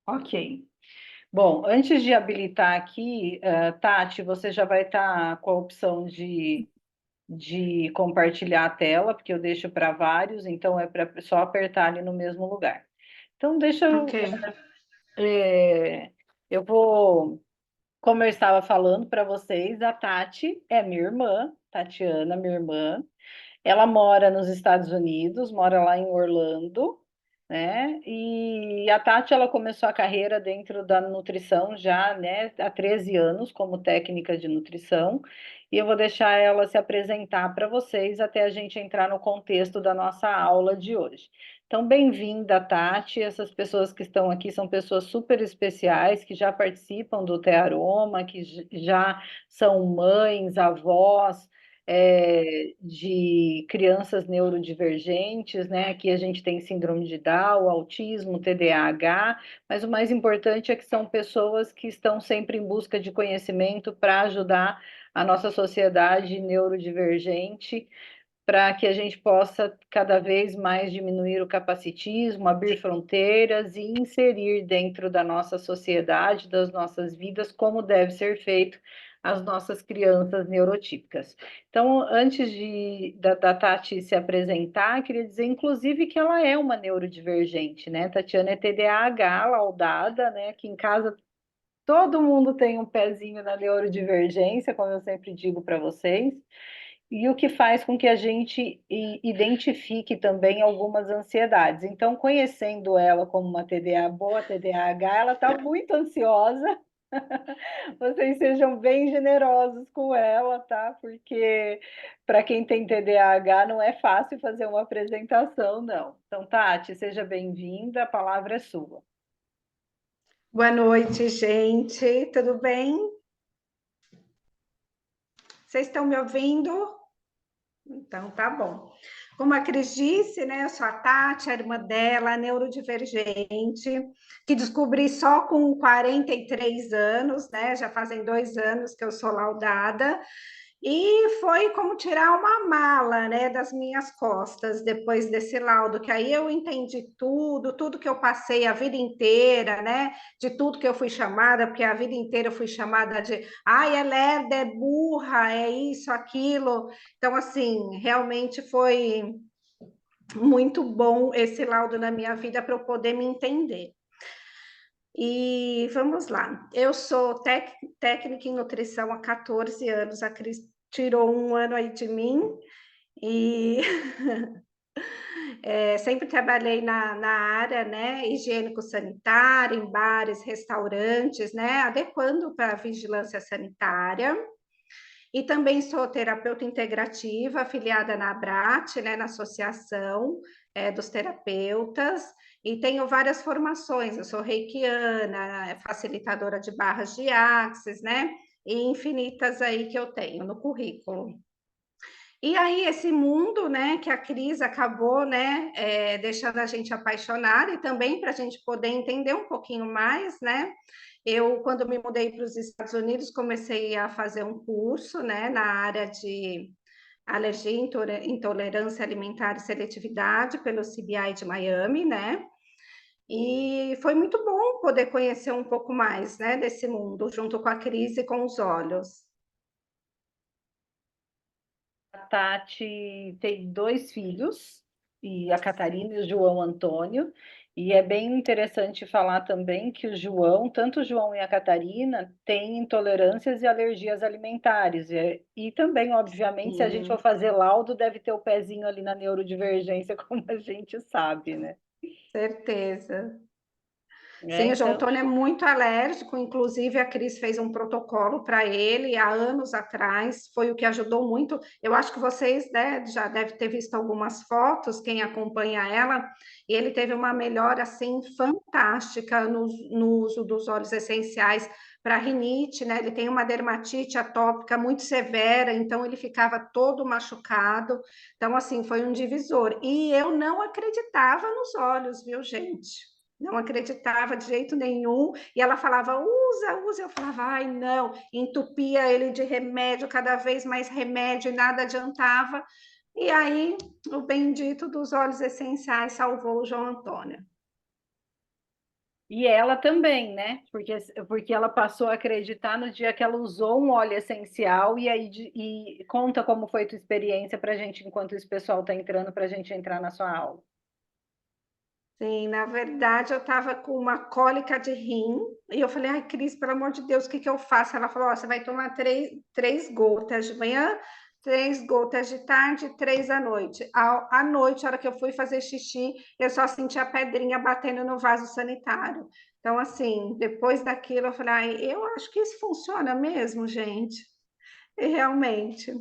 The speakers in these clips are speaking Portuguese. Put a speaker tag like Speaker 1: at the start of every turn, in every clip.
Speaker 1: Ok. Bom, antes de habilitar aqui, Tati, você já vai estar com a opção de compartilhar a tela, porque eu deixo para vários, então é para só apertar ali no mesmo lugar. Então,
Speaker 2: Ok.
Speaker 1: é, eu vou, como eu estava falando para vocês, a Tati é minha irmã, Tatiana, minha irmã. Ela mora nos Estados Unidos, mora lá em Orlando, né? E a Tati, ela começou a carreira dentro da nutrição já, né, há 13 anos como técnica de nutrição. E eu vou deixar ela se apresentar para vocês até a gente entrar no contexto da nossa aula de hoje. Então, bem-vinda, Tati. Essas pessoas que estão aqui são pessoas super especiais que já participam do Tearoma, que já são mães, avós, de crianças neurodivergentes, né? Aqui a gente tem síndrome de Down, autismo, TDAH, mas o mais importante é que são pessoas que estão sempre em busca de conhecimento para ajudar a nossa sociedade neurodivergente, para que a gente possa cada vez mais diminuir o capacitismo, abrir fronteiras e inserir dentro da nossa sociedade, das nossas vidas, como deve ser feito as nossas crianças neurotípicas. Então, antes da Tati se apresentar, queria dizer, inclusive, que ela é uma neurodivergente, né? Tatiana é TDAH, laudada, né? Aqui em casa todo mundo tem um pezinho na neurodivergência, como eu sempre digo para vocês, e o que faz com que a gente identifique também algumas ansiedades. Então, conhecendo ela como uma TDA, boa TDAH, ela está muito ansiosa. Vocês sejam bem generosos com ela, tá? Porque para quem tem TDAH não é fácil fazer uma apresentação, não. Então, Tati, seja bem-vinda, a palavra é sua.
Speaker 2: Boa noite, gente. Tudo bem? Vocês estão me ouvindo? Então, tá bom. Como a Cris disse, né? Eu sou a Tati, a irmã dela, neurodivergente, que descobri só com 43 anos, né? Já fazem 2 anos que eu sou laudada. E foi como tirar uma mala, né, das minhas costas depois desse laudo, que aí eu entendi tudo, tudo que eu passei a vida inteira, né, de tudo que eu fui chamada, porque a vida inteira eu fui chamada de, ai, é lerda, é burra, é isso, aquilo. Então, assim, realmente foi muito bom esse laudo na minha vida para eu poder me entender. E vamos lá. Eu sou técnica em nutrição há 14 anos. A Cris tirou um ano aí de mim e sempre trabalhei na área, né, higiênico-sanitária, em bares, restaurantes, né, adequando para a vigilância sanitária. E também sou terapeuta integrativa, afiliada na ABRAT, né, na Associação dos Terapeutas, e tenho várias formações. Eu sou reikiana, facilitadora de barras de axis, né? E infinitas aí que eu tenho no currículo. E aí, esse mundo, né, que a Cris acabou, né, deixando a gente apaixonar e também para a gente poder entender um pouquinho mais, né? Eu, quando me mudei para os Estados Unidos, comecei a fazer um curso, né, na área de alergia, intolerância alimentar e seletividade pelo CBI de Miami, né? E foi muito bom poder conhecer um pouco mais, né, desse mundo, junto com a Cris e com os olhos.
Speaker 1: A Tati tem dois filhos, e a Catarina e o João Antônio, e é bem interessante falar também que o João, tanto o João e a Catarina, têm intolerâncias e alergias alimentares. E também, obviamente, se a gente for
Speaker 2: Sim,
Speaker 1: fazer laudo, deve ter o pezinho ali na neurodivergência, como a gente sabe, né?
Speaker 2: certeza. Sim, o João
Speaker 1: Então,
Speaker 2: Antônio é muito alérgico, inclusive a Cris fez um protocolo para ele há anos atrás, foi o que ajudou muito. Eu acho que vocês, né, já devem ter visto algumas fotos, quem acompanha ela, e ele teve uma melhora assim fantástica no uso dos óleos essenciais para rinite, né? Ele tem uma dermatite atópica muito severa, então ele ficava todo machucado. Então, assim, foi um divisor. E eu não acreditava nos olhos, viu, gente? Não acreditava de jeito nenhum, e ela falava, usa, usa, eu falava, ai, não, entupia ele de remédio, cada vez mais remédio, e nada adiantava, e aí o bendito dos óleos essenciais salvou o João Antônio.
Speaker 1: E ela também, né? Porque ela passou a acreditar no dia que ela usou um óleo essencial, e aí e conta como foi tua experiência para a gente, enquanto esse pessoal está entrando, para a gente entrar na sua aula.
Speaker 2: Sim, na verdade eu estava com uma cólica de rim e eu falei, ai, Cris, pelo amor de Deus, o que que eu faço? Ela falou, ó, você vai tomar três gotas de manhã, 3 gotas de tarde, 3 à noite. À noite, a hora que eu fui fazer xixi, eu só senti a pedrinha batendo no vaso sanitário. Então, assim, depois daquilo, eu falei, ai, eu acho que isso funciona mesmo, gente. E realmente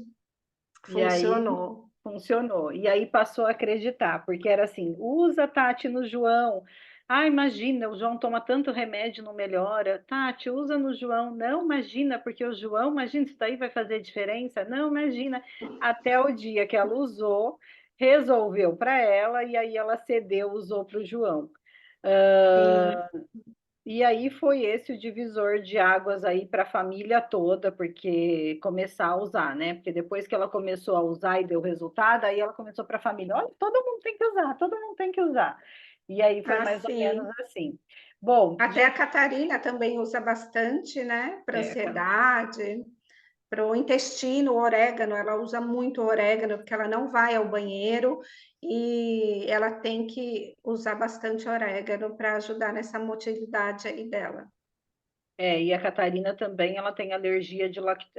Speaker 1: E aí
Speaker 2: funcionou.
Speaker 1: funcionou. E aí passou a acreditar, porque era assim: usa, Tati, no João. Ah, imagina, o João toma tanto remédio, não melhora. Tati, usa no João. Não, imagina, porque o João, imagina, isso daí vai fazer diferença? Não, imagina. Até o dia que ela usou, resolveu para ela, e aí ela cedeu, usou para o João.
Speaker 2: Sim.
Speaker 1: E aí foi esse o divisor de águas aí para a família toda, porque começar a usar, né? Porque depois que ela começou a usar e deu resultado, aí ela começou para a família, olha, todo mundo tem que usar, todo mundo tem que usar. E aí foi mais ou menos
Speaker 2: Assim.
Speaker 1: assim. Bom,
Speaker 2: Até a
Speaker 1: gente,
Speaker 2: Catarina também usa bastante, né? Para
Speaker 1: é,
Speaker 2: ansiedade, para o intestino, o orégano, ela usa muito orégano, porque ela não vai ao banheiro e ela tem que usar bastante orégano para ajudar nessa motilidade aí dela.
Speaker 1: e a Catarina também, ela tem alergia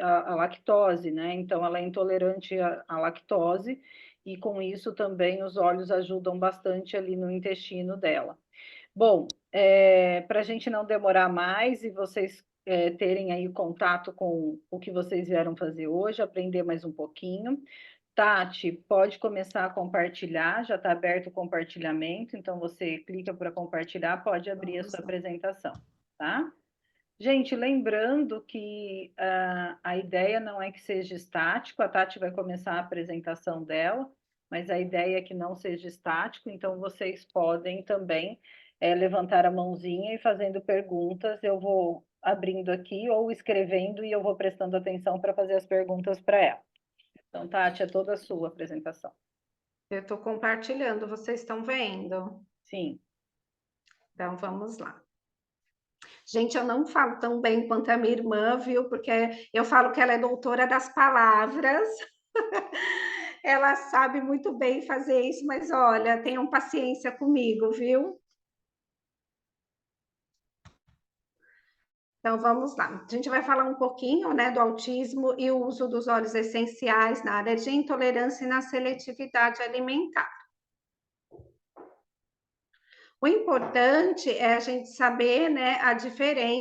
Speaker 1: à lactose, né? Então ela é intolerante à lactose, e com isso também os óleos ajudam bastante ali no intestino dela. Bom, para a gente não demorar mais e vocês terem aí contato com o que vocês vieram fazer hoje, aprender mais um pouquinho. Tati, pode começar a compartilhar, já está aberto o compartilhamento, então você clica para compartilhar, pode abrir a
Speaker 2: Vamos
Speaker 1: sua
Speaker 2: lá.
Speaker 1: apresentação, tá? Gente, lembrando que a ideia não é que seja estático, a Tati vai começar a apresentação dela, mas a ideia é que não seja estático, então vocês podem também levantar a mãozinha e fazendo perguntas. Eu vou abrindo aqui ou escrevendo e eu vou prestando atenção para fazer as perguntas para ela. Então, Tati, é toda a sua apresentação.
Speaker 2: Eu estou compartilhando, vocês estão vendo?
Speaker 1: Sim.
Speaker 2: Então vamos lá. Gente, eu não falo tão bem quanto a minha irmã, viu? Porque eu falo que ela é doutora das palavras. Ela sabe muito bem fazer isso, mas olha, tenham paciência comigo, viu? Então vamos lá. A gente vai falar um pouquinho, né, do autismo e o uso dos óleos essenciais na área de intolerância e na seletividade alimentar. O importante é a gente saber, né, a diferença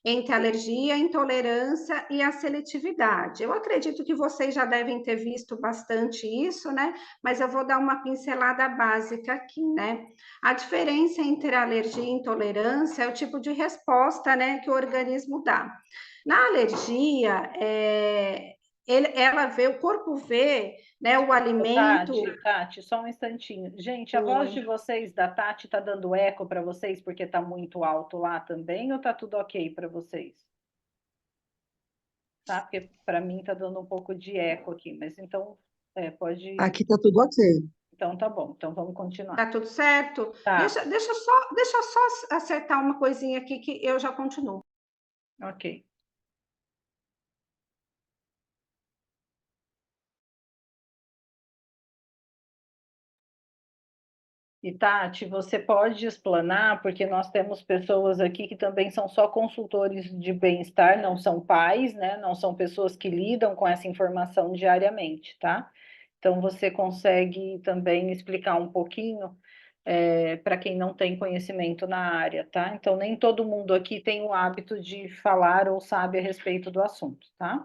Speaker 2: entre alergia, intolerância e a seletividade. Eu acredito que vocês já devem ter visto bastante isso, né? Mas eu vou dar uma pincelada básica aqui, né? A diferença entre alergia e intolerância é o tipo de resposta, né, que o organismo dá. Na alergia, ela vê, o corpo vê, né, o
Speaker 1: Desculpa,
Speaker 2: alimento.
Speaker 1: Tati, só um instantinho. Gente, a voz de
Speaker 2: Oi.
Speaker 1: vocês, da Tati, tá dando eco para vocês porque tá muito alto lá também, ou tá tudo ok para vocês? Tá? Porque para mim tá dando um pouco de eco aqui, mas então pode.
Speaker 3: Aqui tá tudo ok.
Speaker 1: Então tá bom, então vamos continuar.
Speaker 2: Tá tudo certo?
Speaker 1: Tá,
Speaker 2: Deixa eu só acertar uma coisinha aqui que eu já continuo.
Speaker 1: ok. E Tati, você pode explanar, porque nós temos pessoas aqui que também são só consultores de bem-estar, não são pais, né? Não são pessoas que lidam com essa informação diariamente, tá? Então você consegue também explicar um pouquinho para quem não tem conhecimento na área, tá? Então nem todo mundo aqui tem o hábito de falar ou sabe a respeito do assunto, tá?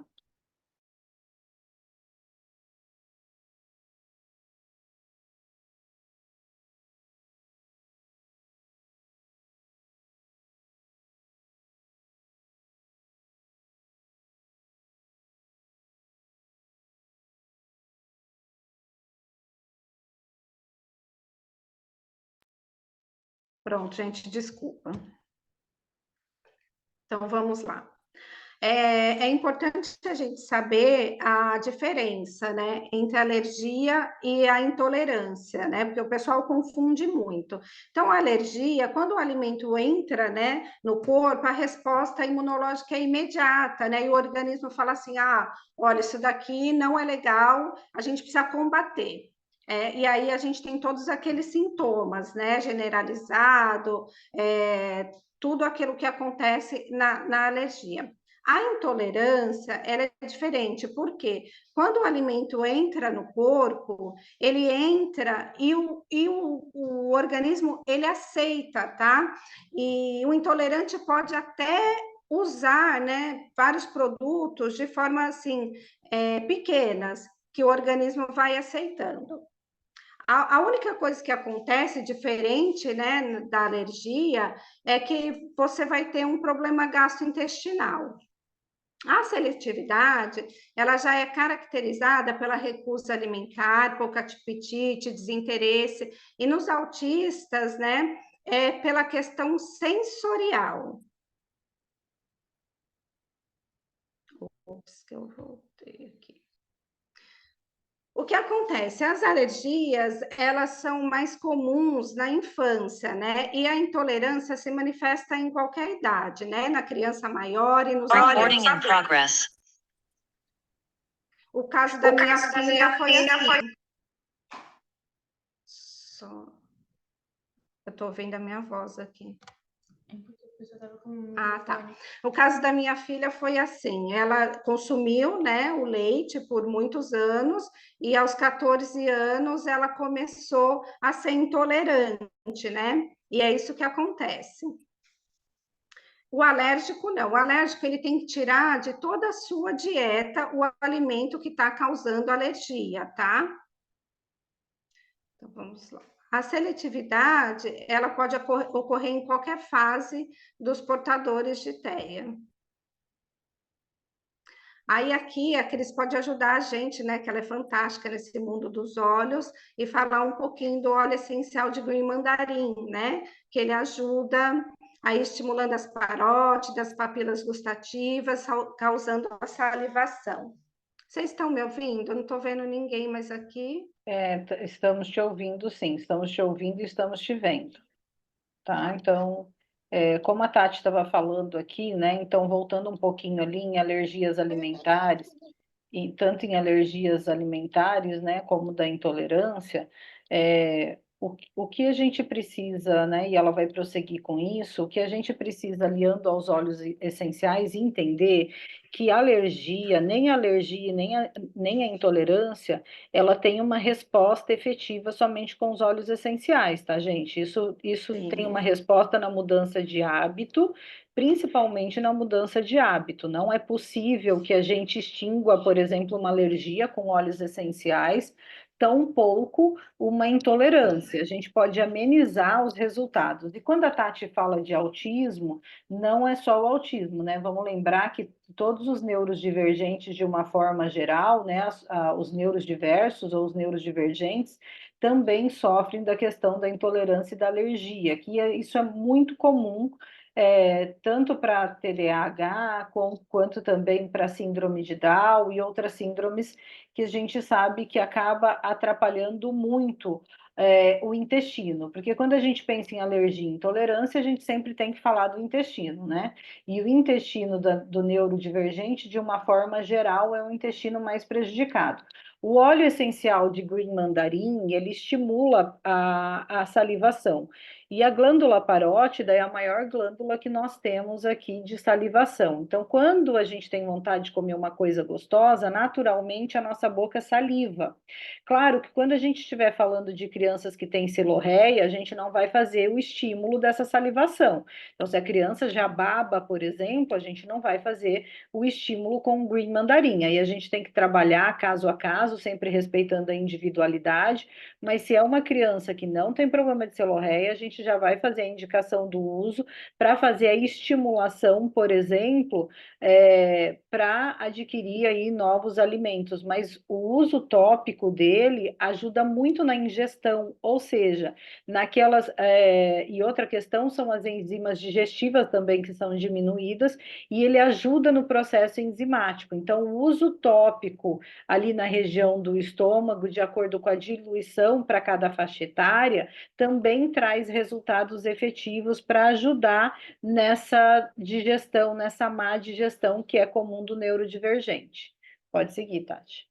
Speaker 2: Pronto, gente, desculpa. Então vamos lá. é importante a gente saber a diferença, né, entre a alergia e a intolerância, né, porque o pessoal confunde muito. Então, a alergia, quando o alimento entra, né, no corpo, a resposta imunológica é imediata, né, e o organismo fala assim, olha, isso daqui não é legal, a gente precisa combater. E aí a gente tem todos aqueles sintomas, né, generalizado, tudo aquilo que acontece na alergia. A intolerância, ela é diferente, porque quando o alimento entra no corpo, ele entra e o organismo, ele aceita, tá? E o intolerante pode até usar, né, vários produtos de forma, assim, pequenas, que o organismo vai aceitando. A única coisa que acontece diferente, né, da alergia é que você vai ter um problema gastrointestinal. A seletividade, ela já é caracterizada pela recusa alimentar, pouca apetite, desinteresse, e nos autistas, né, pela questão sensorial. Ops, que eu voltei aqui. O que acontece? As alergias, elas são mais comuns na infância, né? E a intolerância se manifesta em qualquer idade, né? Na criança maior e nos adultos. O caso da minha filha foi assim. Só... Eu estou ouvindo a minha voz aqui. Tá. O caso da minha filha foi assim, ela consumiu, né, o leite por muitos anos e aos 14 anos ela começou a ser intolerante, né? E é isso que acontece. O alérgico não, o alérgico ele tem que tirar de toda a sua dieta o alimento que está causando alergia, tá? Então vamos lá. A seletividade, ela pode ocorrer em qualquer fase dos portadores de TEA. Aí aqui, a Cris pode ajudar a gente, né, que ela é fantástica nesse mundo dos óleos, e falar um pouquinho do óleo essencial de green mandarim, né, que ele ajuda aí estimulando as parótidas, papilas gustativas, causando a salivação. Vocês estão me ouvindo? Eu não estou vendo ninguém mais aqui.
Speaker 1: Estamos te ouvindo, sim, estamos te ouvindo e estamos te vendo, tá? Então, como a Tati estava falando aqui, né? Então, voltando um pouquinho ali em alergias alimentares, e tanto em alergias alimentares, né, como da intolerância, o que a gente precisa, né, e ela vai prosseguir com isso, o que a gente precisa, aliando aos óleos essenciais, entender que a alergia, nem a intolerância, ela tem uma resposta efetiva somente com os óleos essenciais, tá, gente? Isso tem uma resposta na mudança de hábito, principalmente na mudança de hábito. Não é possível que a gente extingua, por exemplo, uma alergia com óleos essenciais, tampouco uma intolerância. A gente pode amenizar os resultados. E quando a Tati fala de autismo, não é só o autismo, né? Vamos lembrar que todos os neurodivergentes, de uma forma geral, né, os neurodiversos ou os neurodivergentes, também sofrem da questão da intolerância e da alergia, isso é muito comum tanto para TDAH, quanto também para síndrome de Down e outras síndromes que a gente sabe que acaba atrapalhando muito o intestino, porque quando a gente pensa em alergia e intolerância, a gente sempre tem que falar do intestino, né? E o intestino do neurodivergente, de uma forma geral, é o intestino mais prejudicado. O óleo essencial de green mandarim, ele estimula a salivação. E a glândula parótida é a maior glândula que nós temos aqui de salivação. Então, quando a gente tem vontade de comer uma coisa gostosa, naturalmente a nossa boca saliva. Claro que quando a gente estiver falando de crianças que têm celorreia, a gente não vai fazer o estímulo dessa salivação. Então, se a criança já baba, por exemplo, a gente não vai fazer o estímulo com o green mandarim. Aí a gente tem que trabalhar caso a caso, sempre respeitando a individualidade, mas se é uma criança que não tem problema de celorreia, a gente gente já vai fazer a indicação do uso para fazer a estimulação, por exemplo, para adquirir aí novos alimentos, mas o uso tópico dele ajuda muito na ingestão, ou seja, naquelas. E outra questão são as enzimas digestivas também que são diminuídas, e ele ajuda no processo enzimático. Então, o uso tópico ali na região do estômago, de acordo com a diluição para cada faixa etária, também traz resultados efetivos para ajudar nessa digestão, nessa má digestão que é comum do neurodivergente. Pode seguir, Tati.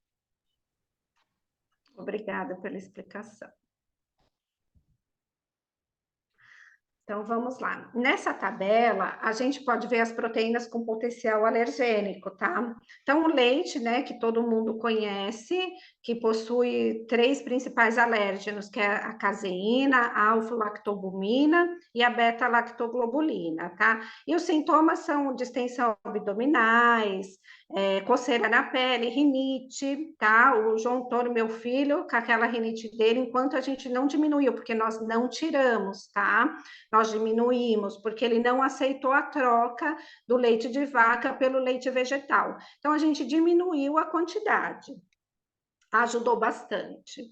Speaker 2: Obrigada pela explicação. Então, vamos lá. Nessa tabela, a gente pode ver as proteínas com potencial alergênico, tá? Então, o leite, né, que todo mundo conhece, que possui 3 principais alérgenos, que é a caseína, a alfa-lactobumina e a beta-lactoglobulina, tá? E os sintomas são distensão abdominais, coceira na pele, rinite, tá? O João Toro, meu filho, com aquela rinite dele, enquanto a gente não diminuiu, porque nós não tiramos, tá? Nós diminuímos, porque ele não aceitou a troca do leite de vaca pelo leite vegetal. Então, a gente diminuiu a quantidade. Ajudou bastante.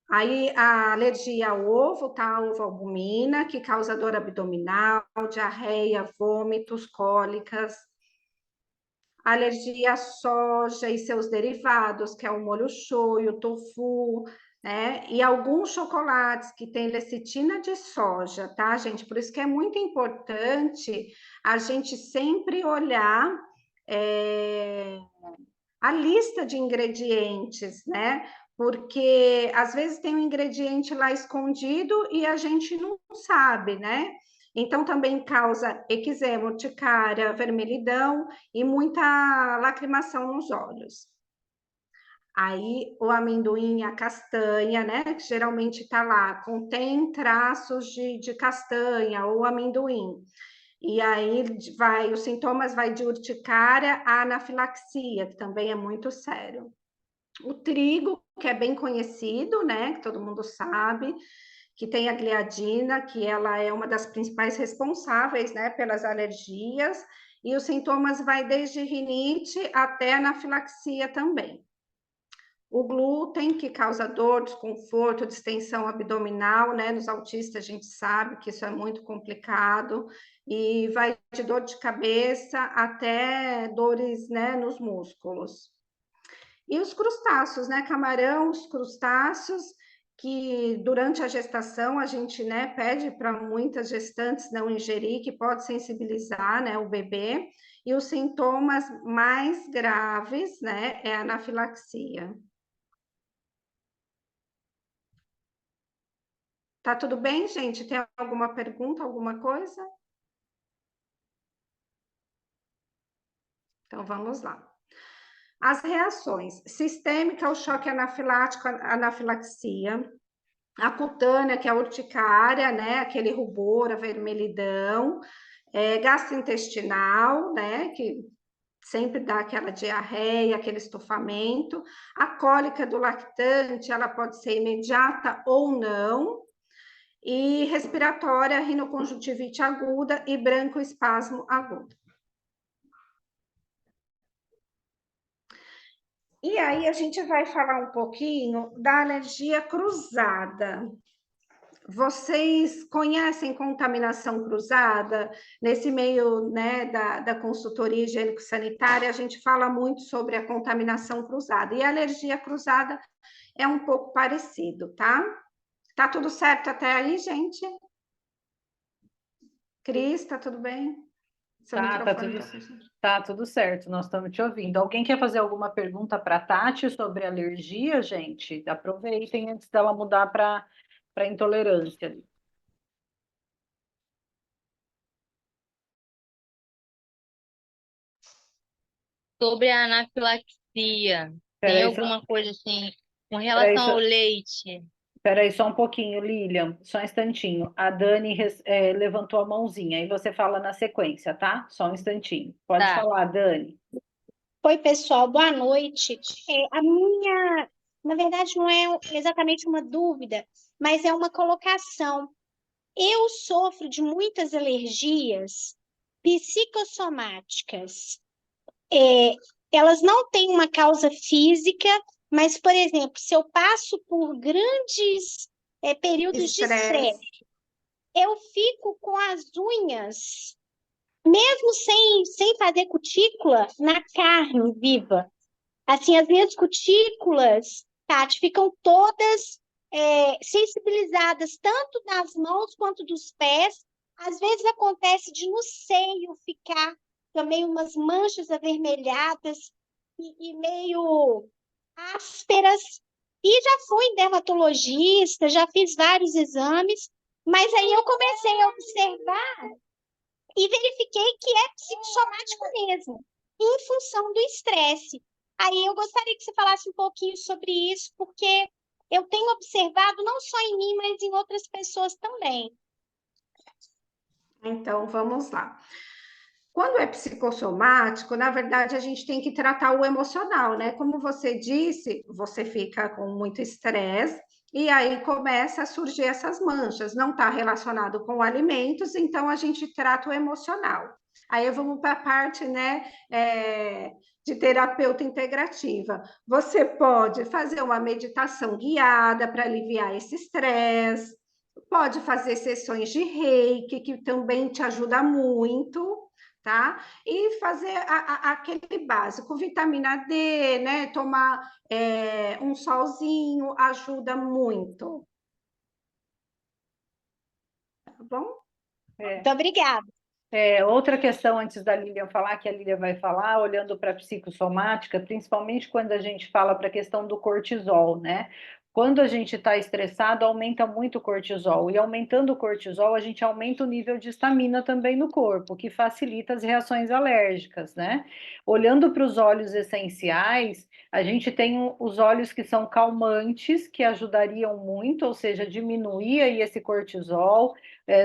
Speaker 2: Aí, a alergia ao ovo, tá? Ovo-albumina, que causa dor abdominal, diarreia, vômitos, cólicas. Alergia à soja e seus derivados, que é o molho shoyu, o tofu, né? E alguns chocolates que têm lecitina de soja, tá, gente? Por isso que é muito importante a gente sempre olhar a lista de ingredientes, né? Porque às vezes tem um ingrediente lá escondido e a gente não sabe, né? Então também causa eczema, urticária, vermelhidão e muita lacrimação nos olhos. Aí o amendoim, a castanha, né? Que geralmente está lá, contém traços de castanha ou amendoim. E aí vai, os sintomas vai de urticária à anafilaxia, que também é muito sério. O trigo, que é bem conhecido, né? Que todo mundo sabe, que tem a gliadina, que ela é uma das principais responsáveis, né, pelas alergias, e os sintomas vai desde rinite até anafilaxia também. O glúten, que causa dor, desconforto, distensão abdominal, né? Nos autistas a gente sabe que isso é muito complicado, e vai de dor de cabeça até dores, né, nos músculos. E os crustáceos, né? Camarão, os crustáceos, que durante a gestação a gente, né, pede para muitas gestantes não ingerir, que pode sensibilizar, né, o bebê. E os sintomas mais graves, né, é a anafilaxia. Tá tudo bem, gente? Tem alguma pergunta, alguma coisa? Então vamos lá. As reações: sistêmica, o choque anafilático, a anafilaxia. A cutânea, que é a urticária, né? Aquele rubor, a vermelhidão. Gastrointestinal, né? Que sempre dá aquela diarreia, aquele estufamento. A cólica do lactante, ela pode ser imediata ou não. E respiratória, rinoconjuntivite aguda e brancoespasmo agudo. E aí a gente vai falar um pouquinho da alergia cruzada. Vocês conhecem contaminação cruzada? Nesse meio, né, da consultoria higiênico-sanitária, a gente fala muito sobre a contaminação cruzada. E a alergia cruzada é um pouco parecido, tá? Tá tudo certo até aí, gente? Cris, tá tudo bem? Seu microfone tá fechado.
Speaker 1: Tá tudo certo, nós estamos te ouvindo. Alguém quer fazer alguma pergunta para a Tati sobre alergia, gente? Aproveitem antes dela mudar para intolerância.
Speaker 3: Sobre a anafilaxia, tem
Speaker 1: Peraí,
Speaker 3: alguma coisa assim com
Speaker 1: peraí,
Speaker 3: relação ao leite?
Speaker 1: peraí, só um pouquinho, Lilian, só um instantinho. A Dani levantou a mãozinha, aí você fala na sequência, tá? Só um instantinho. Pode
Speaker 3: Tá.
Speaker 1: falar, Dani.
Speaker 4: Oi, pessoal, boa noite. A minha, na verdade, não é exatamente uma dúvida, mas é uma colocação. eu sofro de muitas alergias psicossomáticas. Elas não têm uma causa física, mas, por exemplo, se eu passo por grandes períodos de
Speaker 2: Estresse.
Speaker 4: estresse, eu fico com as unhas, mesmo sem fazer cutícula, na carne viva. Assim, as minhas cutículas, Tati, ficam todas sensibilizadas, tanto das mãos quanto dos pés. Às vezes acontece de no seio ficar também umas manchas avermelhadas e meio ásperas. E já fui em dermatologista, já fiz vários exames, mas aí eu comecei a observar e verifiquei que é psicossomático mesmo, em função do estresse. Aí eu gostaria que você falasse um pouquinho sobre isso, porque eu tenho observado não só em mim, mas em outras pessoas também.
Speaker 2: Então, vamos lá. Quando é psicossomático, na verdade, a gente tem que tratar o emocional, né? Como você disse, você fica com muito estresse e aí começa a surgir essas manchas. Não está relacionado com alimentos, então a gente trata o emocional. Aí vamos para a parte, né, de terapeuta integrativa. Você pode fazer uma meditação guiada para aliviar esse estresse, pode fazer sessões de reiki, que também te ajuda muito, tá? E fazer aquele básico, vitamina D, né? Tomar um solzinho ajuda muito, tá bom?
Speaker 4: Muito obrigada.
Speaker 1: Outra questão antes da Lilian falar, que a Lilian vai falar, olhando para a psicossomática, principalmente quando a gente fala para a questão do cortisol, né? Quando a gente está estressado, aumenta muito o cortisol, e aumentando o cortisol, a gente aumenta o nível de estamina também no corpo, que facilita as reações alérgicas, né? Olhando para os óleos essenciais, a gente tem os óleos que são calmantes, que ajudariam muito, ou seja, diminuir aí esse cortisol.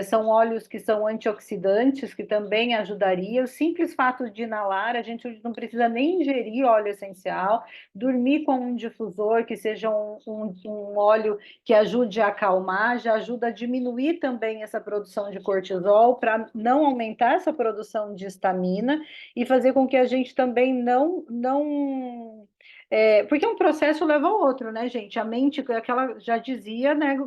Speaker 1: São óleos que são antioxidantes, que também ajudaria. O simples fato de inalar, a gente não precisa nem ingerir óleo essencial, dormir com um difusor, que seja um óleo que ajude a acalmar, já ajuda a diminuir também essa produção de cortisol, para não aumentar essa produção de histamina e fazer com que a gente também porque um processo leva ao outro, né, gente? A mente, aquela já dizia, né,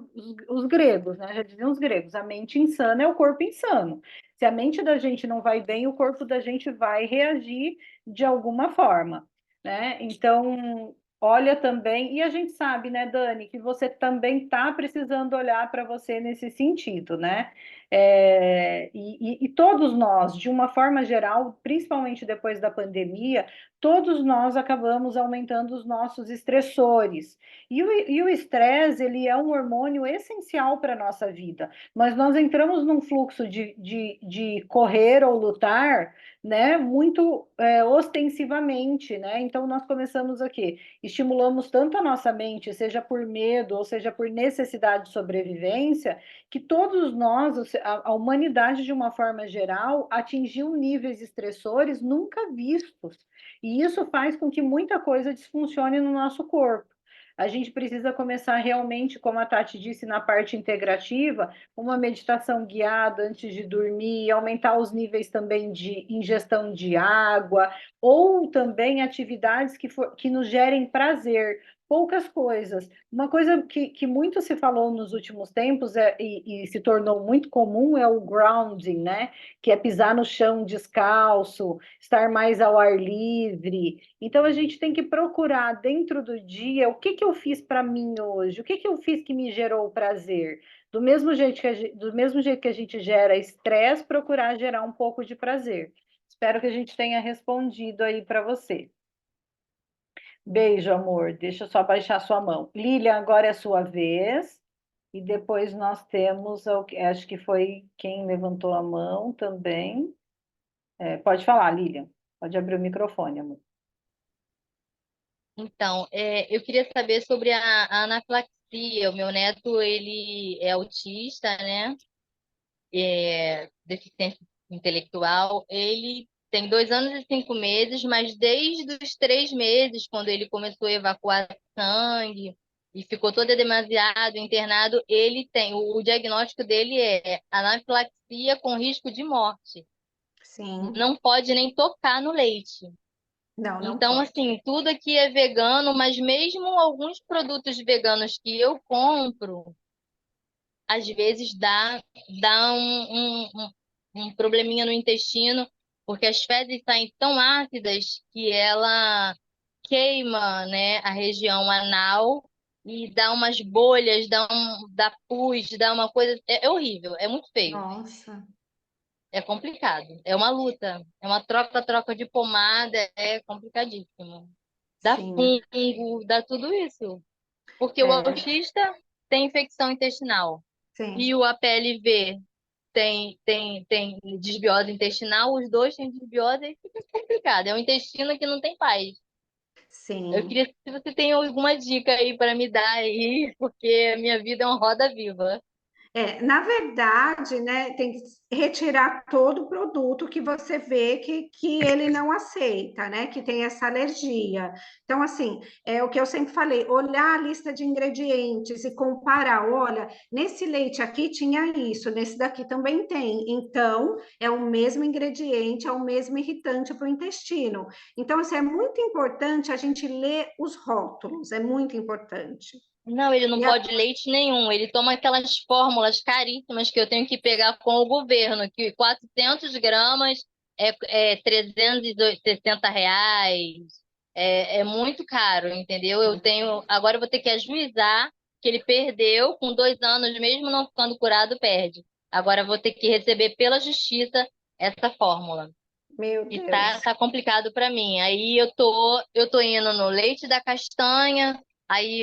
Speaker 1: os gregos, né? Já diziam os gregos, a mente insana é o corpo insano. Se a mente da gente não vai bem, o corpo da gente vai reagir de alguma forma, né? Então, olha também, e a gente sabe, né, Dani, que você também está precisando olhar para você nesse sentido, né? E todos nós, de uma forma geral, principalmente depois da pandemia, todos nós acabamos aumentando os nossos estressores. E o estresse, ele é um hormônio essencial para a nossa vida. Mas nós entramos num fluxo de correr ou lutar, né, muito ostensivamente, né? Então nós começamos aqui, estimulamos tanto a nossa mente, seja por medo ou seja por necessidade de sobrevivência, que todos nós, a humanidade de uma forma geral, atingiu níveis estressores nunca vistos. E isso faz com que muita coisa desfuncione no nosso corpo. A gente precisa começar realmente, como a Tati disse, na parte integrativa, uma meditação guiada antes de dormir, aumentar os níveis também de ingestão de água, ou também atividades que nos gerem prazer. Poucas coisas. Uma coisa que muito se falou nos últimos tempos e se tornou muito comum é o grounding, né? Que é pisar no chão descalço, estar mais ao ar livre. Então a gente tem que procurar dentro do dia o que eu fiz para mim hoje, o que eu fiz que me gerou prazer. Do mesmo jeito que a gente gera estresse, procurar gerar um pouco de prazer. Espero que a gente tenha respondido aí para você. Beijo, amor. Deixa eu só baixar sua mão. Lilian, agora é a sua vez. E depois nós temos, acho que foi quem levantou a mão também. Pode falar, Lilian. Pode abrir o microfone, amor.
Speaker 3: Então, eu queria saber sobre a anafilaxia. O meu neto, ele é autista, né? Deficiência intelectual. Ele tem 2 anos e 5 meses, mas desde os 3 meses, quando ele começou a evacuar sangue, e ficou todo demasiado internado, ele tem, o diagnóstico dele é anafilaxia com risco de morte.
Speaker 2: Sim.
Speaker 3: Não pode nem tocar no leite.
Speaker 2: Não, não
Speaker 3: Então,
Speaker 2: pode.
Speaker 3: assim, tudo aqui é vegano, mas mesmo alguns produtos veganos que eu compro, às vezes dá um probleminha no intestino, porque as fezes saem tão ácidas que ela queima, né, a região anal e dá umas bolhas, dá pus, dá uma coisa. É horrível, é muito feio.
Speaker 2: Nossa.
Speaker 3: É complicado. É uma luta. É uma troca de pomada, é complicadíssimo. Dá
Speaker 2: Sim.
Speaker 3: fungo, dá tudo isso. Porque o
Speaker 2: É,
Speaker 3: autista tem infecção intestinal e
Speaker 2: sim.
Speaker 3: o APLV tem desbiose intestinal, os dois têm desbiose, aí fica complicado. É um intestino que não tem paz. Eu
Speaker 2: Sim.
Speaker 3: queria se você tem alguma dica aí para me dar aí, porque a minha vida é uma roda viva.
Speaker 2: Na verdade, né, tem que retirar todo o produto que você vê que ele não aceita, né, que tem essa alergia. Então, assim, é o que eu sempre falei, olhar a lista de ingredientes e comparar, olha, nesse leite aqui tinha isso, nesse daqui também tem. Então, é o mesmo ingrediente, é o mesmo irritante para o intestino. Então, assim, é muito importante a gente ler os rótulos, é muito importante.
Speaker 3: Não, ele não
Speaker 2: E
Speaker 3: pode leite nenhum. Ele toma aquelas fórmulas caríssimas que eu tenho que pegar com o governo, que 400 gramas é R$ 360. É muito caro, entendeu? Agora eu vou ter que ajuizar que ele perdeu com 2 anos, mesmo não ficando curado, perde. Agora eu vou ter que receber pela justiça essa fórmula.
Speaker 2: meu
Speaker 3: E
Speaker 2: Deus.
Speaker 3: tá complicado para mim. Aí eu tô indo no leite da castanha, aí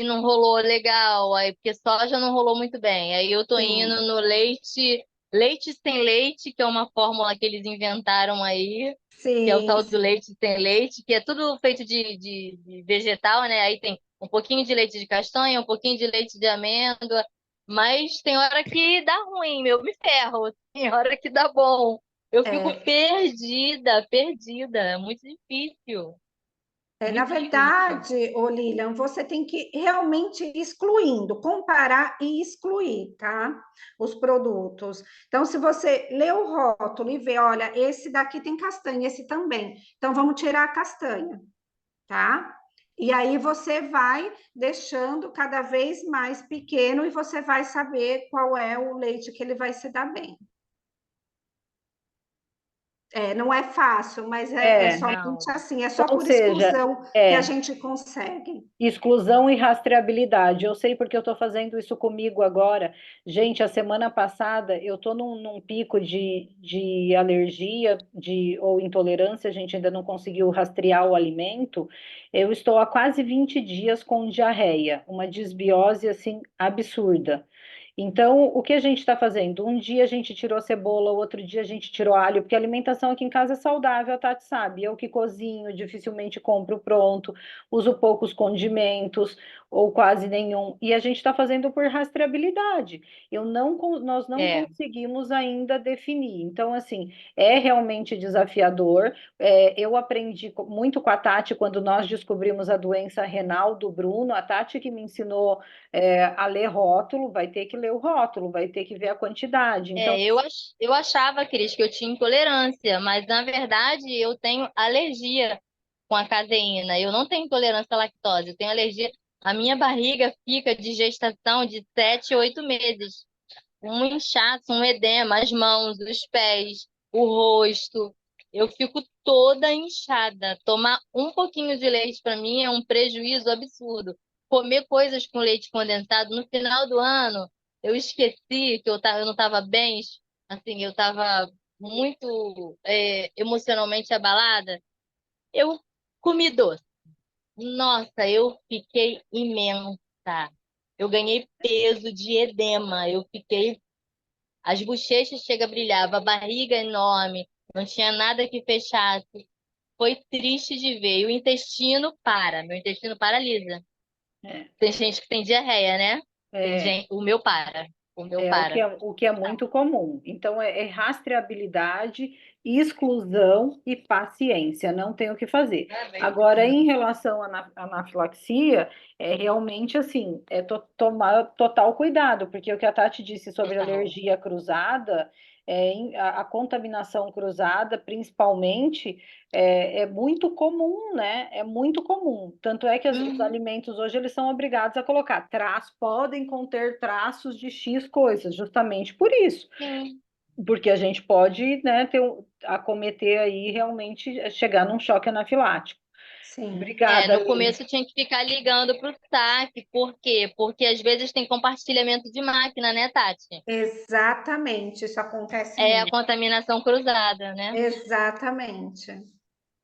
Speaker 3: não rolou legal, aí porque soja não rolou muito bem. Aí eu tô indo
Speaker 2: Sim,
Speaker 3: no leite sem leite, que é uma fórmula que eles inventaram aí, que é o
Speaker 2: sim,
Speaker 3: tal do leite sem leite, que é tudo feito de vegetal, né? Aí tem um pouquinho de leite de castanha, um pouquinho de leite de amêndoa, mas tem hora que dá ruim, eu me ferro, tem hora que dá bom. Eu fico
Speaker 2: é,
Speaker 3: perdida, perdida. É muito difícil.
Speaker 2: na
Speaker 3: Muito difícil.
Speaker 2: verdade, ô Lilian, você tem que realmente ir excluindo, comparar e excluir, tá? Os produtos. Então, se você lê o rótulo e vê, olha, esse daqui tem castanha, esse também. Então, vamos tirar a castanha, tá? E aí você vai deixando cada vez mais pequeno e você vai saber qual é o leite que ele vai se dar bem. Não é fácil, mas é somente
Speaker 3: Não.
Speaker 2: assim, é só
Speaker 1: Ou
Speaker 2: por
Speaker 1: seja,
Speaker 2: exclusão que a
Speaker 1: é.
Speaker 2: gente consegue.
Speaker 1: Exclusão e rastreabilidade. Eu sei porque eu estou fazendo isso comigo agora. Gente, a semana passada eu estou num pico de alergia ou intolerância, a gente ainda não conseguiu rastrear o alimento. Eu estou há quase 20 dias com diarreia, uma desbiose assim absurda. Então, o que a gente está fazendo? Um dia a gente tirou cebola, outro dia a gente tirou alho, porque a alimentação aqui em casa é saudável, a Tati sabe. Eu que cozinho, dificilmente compro pronto, uso poucos condimentos ou quase nenhum. E a gente está fazendo por rastreabilidade. Nós não
Speaker 3: É,
Speaker 1: conseguimos ainda definir. Então, assim, é realmente desafiador. Eu aprendi muito com a Tati quando nós descobrimos a doença renal do Bruno. A Tati que me ensinou a ler rótulo, vai ter que ler o rótulo, vai ter que ver a quantidade. Então,
Speaker 3: eu achava, Cris, que eu tinha intolerância, mas na verdade eu tenho alergia com a caseína. Eu não tenho intolerância à lactose, eu tenho alergia. A minha barriga fica de gestação de 7, 8 meses. Um inchaço, um edema, as mãos, os pés, o rosto. Eu fico toda inchada. Tomar um pouquinho de leite para mim é um prejuízo absurdo. Comer coisas com leite condensado no final do ano, eu esqueci que eu não estava bem, assim, eu estava muito emocionalmente abalada. Eu comi doce. Nossa, eu fiquei imensa. Eu ganhei peso de edema. Eu fiquei as bochechas chega a brilhava, a barriga enorme, não tinha nada que fechasse. Foi triste de ver. E o intestino meu intestino paralisa.
Speaker 1: é,
Speaker 3: Tem gente que tem diarreia, né? Tem
Speaker 1: é,
Speaker 3: gente, o meu para. O meu
Speaker 1: o que
Speaker 3: para.
Speaker 1: é muito comum. Então, é rastreabilidade exclusão e paciência, não tem o que fazer. Agora, em relação à anafilaxia, é realmente assim, tomar total cuidado, porque o que a Tati disse sobre alergia cruzada, a contaminação cruzada, principalmente, é muito comum, né? É muito comum. Tanto é que os alimentos hoje eles são obrigados a colocar podem conter traços de X coisas, justamente por isso.
Speaker 3: Sim.
Speaker 1: Porque a gente pode, né, acometer aí realmente chegar num choque anafilático.
Speaker 2: Sim.
Speaker 1: Obrigada,
Speaker 3: No começo tinha que ficar ligando para o saque, por quê? Porque às vezes tem compartilhamento de máquina, né, Tati?
Speaker 2: Exatamente, isso acontece
Speaker 3: É a
Speaker 2: muito.
Speaker 3: contaminação cruzada, né?
Speaker 2: Exatamente.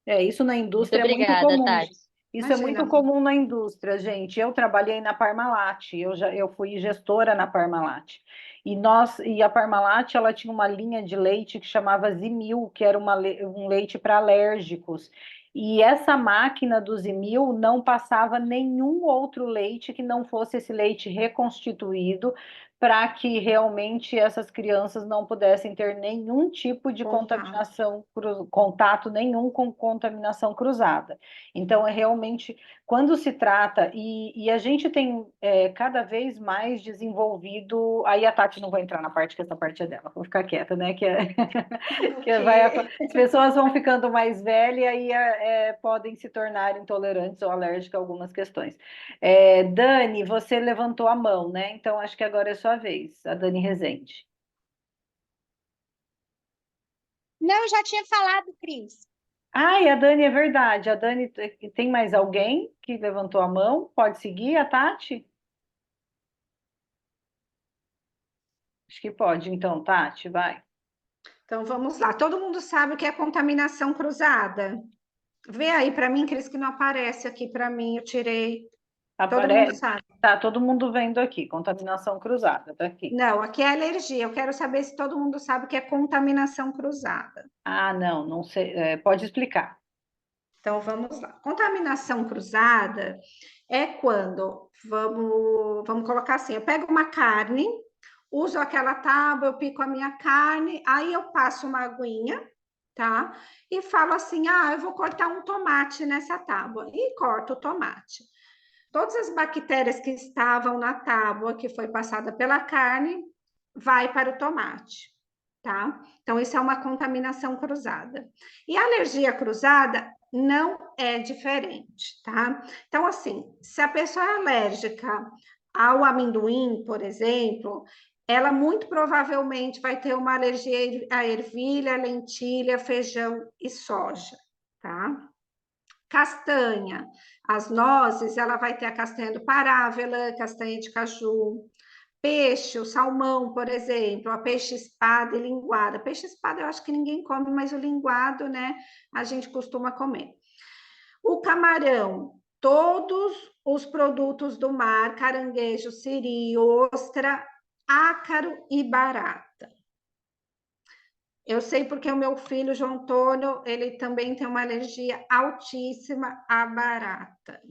Speaker 1: Isso na
Speaker 3: Muito
Speaker 1: indústria é muito
Speaker 3: obrigada,
Speaker 1: comum.
Speaker 3: Tati.
Speaker 1: Isso é
Speaker 2: Imagina.
Speaker 1: muito comum na indústria, gente. Eu trabalhei na Parmalat, eu fui gestora na Parmalat. E a Parmalat, ela tinha uma linha de leite que chamava Zimil, que era um leite para alérgicos. E essa máquina do Zimil não passava nenhum outro leite que não fosse esse leite reconstituído, para que realmente essas crianças não pudessem ter nenhum tipo de contaminação, contato nenhum com contaminação cruzada. Então, é realmente, quando se trata, e a gente tem cada vez mais desenvolvido, aí a Tati não vai entrar na parte, que essa parte é dela, vou ficar quieta, né? As pessoas vão ficando mais velhas e aí podem se tornar intolerantes ou alérgicas a algumas questões. Dani, você levantou a mão, né? Então, acho que agora é sua vez, a Dani Rezende.
Speaker 4: Não, eu já tinha falado, Cris.
Speaker 1: Ai, a Dani é verdade. A Dani, tem mais alguém que levantou a mão? Pode seguir a Tati? Acho que pode, então, Tati, vai.
Speaker 2: Então, vamos lá. Todo mundo sabe o que é contaminação cruzada? Vê aí para mim, Cris, que não aparece aqui para mim, eu tirei. Todo mundo sabe.
Speaker 1: Tá todo mundo vendo aqui, contaminação cruzada, tá aqui.
Speaker 2: Não, aqui é alergia. Eu quero saber se todo mundo sabe o que é contaminação cruzada.
Speaker 1: Ah, não sei. Pode explicar.
Speaker 2: Então, vamos lá. Contaminação cruzada é quando, vamos colocar assim, eu pego uma carne, uso aquela tábua, eu pico a minha carne, aí eu passo uma aguinha, tá? E falo assim, eu vou cortar um tomate nessa tábua. E corto o tomate. Todas as bactérias que estavam na tábua, que foi passada pela carne, vai para o tomate, tá? Então, isso é uma contaminação cruzada. E a alergia cruzada não é diferente, tá? Então, assim, se a pessoa é alérgica ao amendoim, por exemplo, ela muito provavelmente vai ter uma alergia a ervilha, lentilha, feijão e soja, tá? Castanha, as nozes, ela vai ter a castanha do Pará, avelã, castanha de caju. Peixe, o salmão, por exemplo, a peixe-espada e linguada. Peixe-espada eu acho que ninguém come, mas o linguado, né, a gente costuma comer. O camarão, todos os produtos do mar, caranguejo, siri, ostra, ácaro e barata. Eu sei porque o meu filho, João Antônio, ele também tem uma alergia altíssima à barata.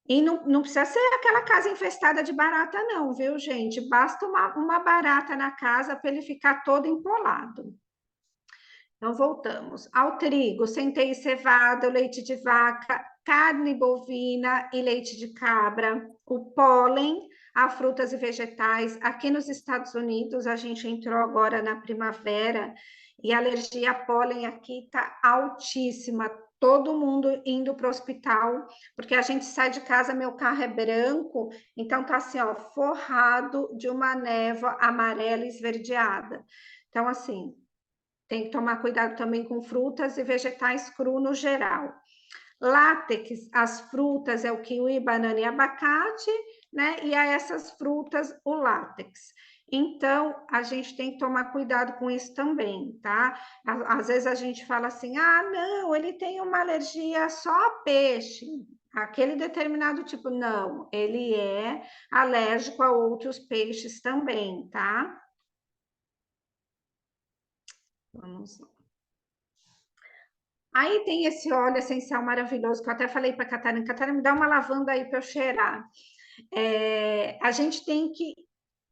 Speaker 2: E não precisa ser aquela casa infestada de barata, não, viu, gente? Basta uma barata na casa para ele ficar todo empolado. Então, voltamos ao trigo, centeio e cevada, o leite de vaca, carne bovina e leite de cabra, o pólen, a frutas e vegetais. Aqui nos Estados Unidos, a gente entrou agora na primavera e a alergia a pólen aqui está altíssima. Todo mundo indo para o hospital, porque a gente sai de casa, meu carro é branco, então tá assim, ó, forrado de uma névoa amarela esverdeada. Então, assim, tem que tomar cuidado também com frutas e vegetais cru no geral. Látex, as frutas é o kiwi, banana e abacate, né? E a essas frutas, o látex. Então, a gente tem que tomar cuidado com isso também, tá? Às vezes a gente fala assim, não, ele tem uma alergia só a peixe, aquele determinado tipo. Não, ele é alérgico a outros peixes também, tá? Vamos lá. Aí tem esse óleo essencial maravilhoso que eu até falei para a Catarina, me dá uma lavanda aí para eu cheirar. A gente tem que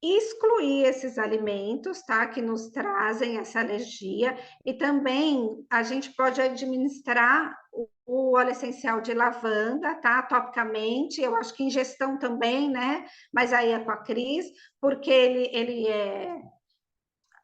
Speaker 2: excluir esses alimentos, tá? Que nos trazem essa alergia. E também a gente pode administrar o óleo essencial de lavanda, tá? Topicamente, eu acho que ingestão também, né? Mas aí é com a Cris, porque ele é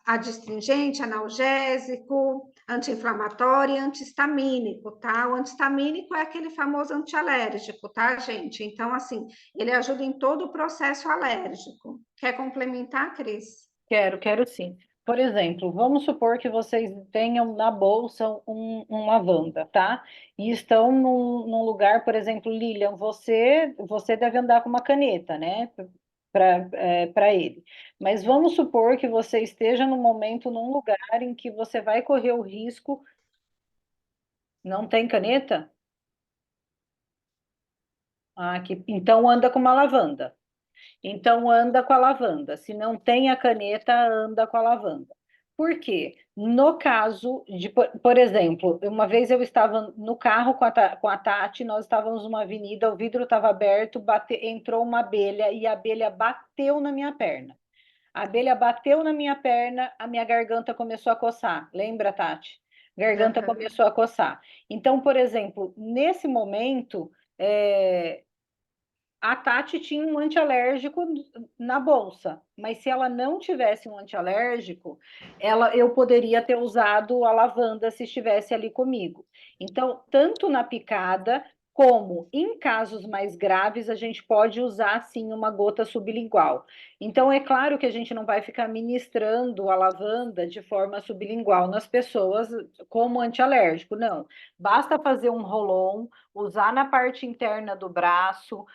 Speaker 2: adstringente, analgésico, anti-inflamatório e anti-histamínico, tá? O anti-histamínico é aquele famoso antialérgico, tá, gente? Então, assim, ele ajuda em todo o processo alérgico. Quer complementar, Cris?
Speaker 1: Quero sim. Por exemplo, vamos supor que vocês tenham na bolsa uma lavanda, tá? E estão num lugar, por exemplo, Lilian, você deve andar com uma caneta, né? Para ele. Mas vamos supor que você esteja no momento num lugar em que você vai correr o risco. Não tem caneta? Então anda com uma lavanda. Então, anda com a lavanda. Se não tem a caneta, anda com a lavanda. Por quê? No caso de, por exemplo, uma vez eu estava no carro com a Tati, nós estávamos numa avenida, o vidro estava aberto, entrou uma abelha e a abelha bateu na minha perna. A abelha bateu na minha perna, a minha garganta começou a coçar. Lembra, Tati? Garganta
Speaker 2: Uhum.
Speaker 1: começou a coçar. Então, por exemplo, nesse momento, a Tati tinha um antialérgico na bolsa, mas se ela não tivesse um antialérgico, eu poderia ter usado a lavanda se estivesse ali comigo. Então, tanto na picada como em casos mais graves, a gente pode usar sim uma gota sublingual. Então, é claro que a gente não vai ficar ministrando a lavanda de forma sublingual nas pessoas como antialérgico, não. Basta fazer um roll-on, usar na parte interna do braço,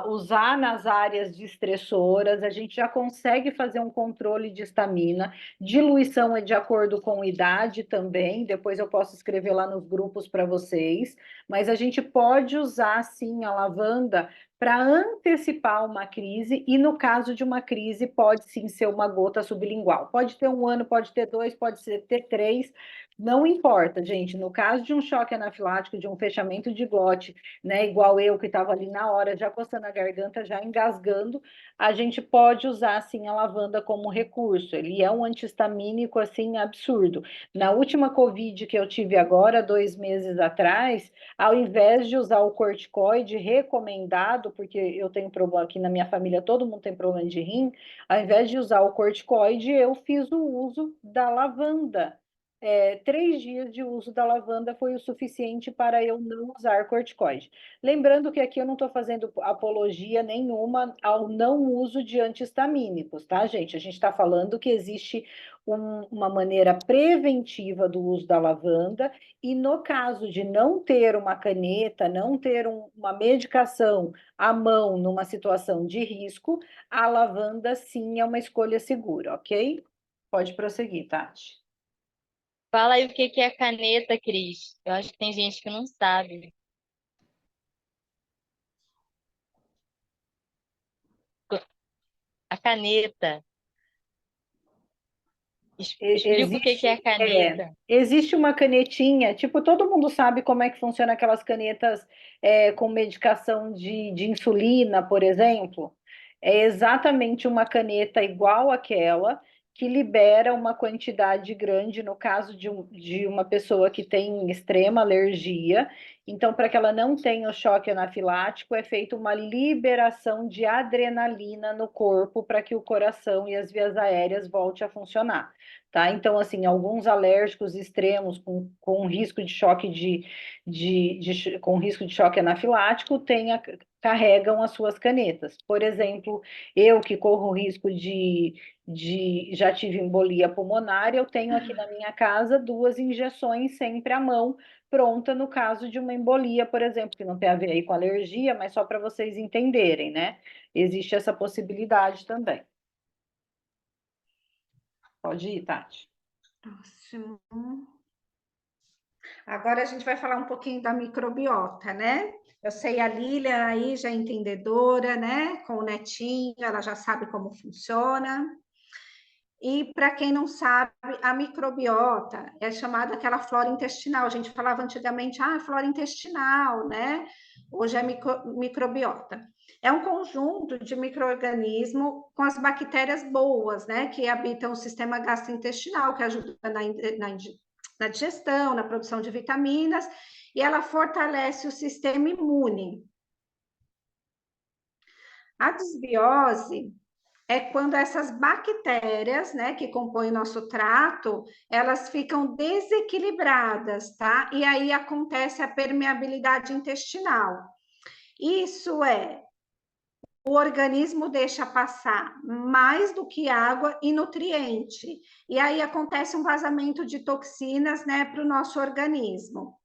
Speaker 1: usar nas áreas distressoras, a gente já consegue fazer um controle de estamina. Diluição é de acordo com idade também, depois eu posso escrever lá nos grupos para vocês, mas a gente pode usar sim a lavanda para antecipar uma crise, e no caso de uma crise, pode sim ser uma gota sublingual. Pode ter 1 ano, pode ter 2, pode ter 3, não importa, gente. No caso de um choque anafilático, de um fechamento de glote, né, igual eu que estava ali na hora, já coçando a garganta, já engasgando, a gente pode usar assim a lavanda como recurso. Ele é um anti-histamínico assim absurdo. Na última Covid que eu tive agora, 2 meses atrás, ao invés de usar o corticoide recomendado, porque eu tenho problema aqui na minha família, todo mundo tem problema de rim, ao invés de usar o corticoide, eu fiz o uso da lavanda. 3 dias de uso da lavanda foi o suficiente para eu não usar corticoide. Lembrando que aqui eu não estou fazendo apologia nenhuma ao não uso de anti-histamínicos, tá, gente? A gente está falando que existe uma maneira preventiva do uso da lavanda, e no caso de não ter uma caneta, não ter uma medicação à mão numa situação de risco, a lavanda sim é uma escolha segura, ok? Pode prosseguir, Tati.
Speaker 3: Fala aí o que que é caneta, Cris. Eu acho que tem gente que não sabe. A caneta. Explica o que que é a caneta.
Speaker 1: Existe uma canetinha, tipo, todo mundo sabe como é que funciona aquelas canetas com medicação de insulina, por exemplo. É exatamente uma caneta igual àquela que libera uma quantidade grande, no caso de uma pessoa que tem extrema alergia. Então, para que ela não tenha o choque anafilático, é feita uma liberação de adrenalina no corpo para que o coração e as vias aéreas voltem a funcionar. Tá? Então, assim, alguns alérgicos extremos com risco de choque com risco de choque anafilático carregam as suas canetas. Por exemplo, eu que corro o risco já tive embolia pulmonar, eu tenho aqui na minha casa 2 injeções sempre à mão, pronta no caso de uma embolia, por exemplo, que não tem a ver aí com alergia, mas só para vocês entenderem, né? Existe essa possibilidade também. Pode ir, Tati.
Speaker 2: Próximo. Agora a gente vai falar um pouquinho da microbiota, né? Eu sei a Lília aí já é entendedora, né? Com o netinho, ela já sabe como funciona. E para quem não sabe, a microbiota é chamada aquela flora intestinal. A gente falava antigamente, flora intestinal, né? Hoje é microbiota. É um conjunto de micro-organismos com as bactérias boas, né, que habitam o sistema gastrointestinal, que ajuda na digestão, na produção de vitaminas, e ela fortalece o sistema imune. A desbiose é quando essas bactérias, né, que compõem o nosso trato, elas ficam desequilibradas, tá? E aí acontece a permeabilidade intestinal. Isso é, o organismo deixa passar mais do que água e nutriente. E aí acontece um vazamento de toxinas, né, para o nosso organismo.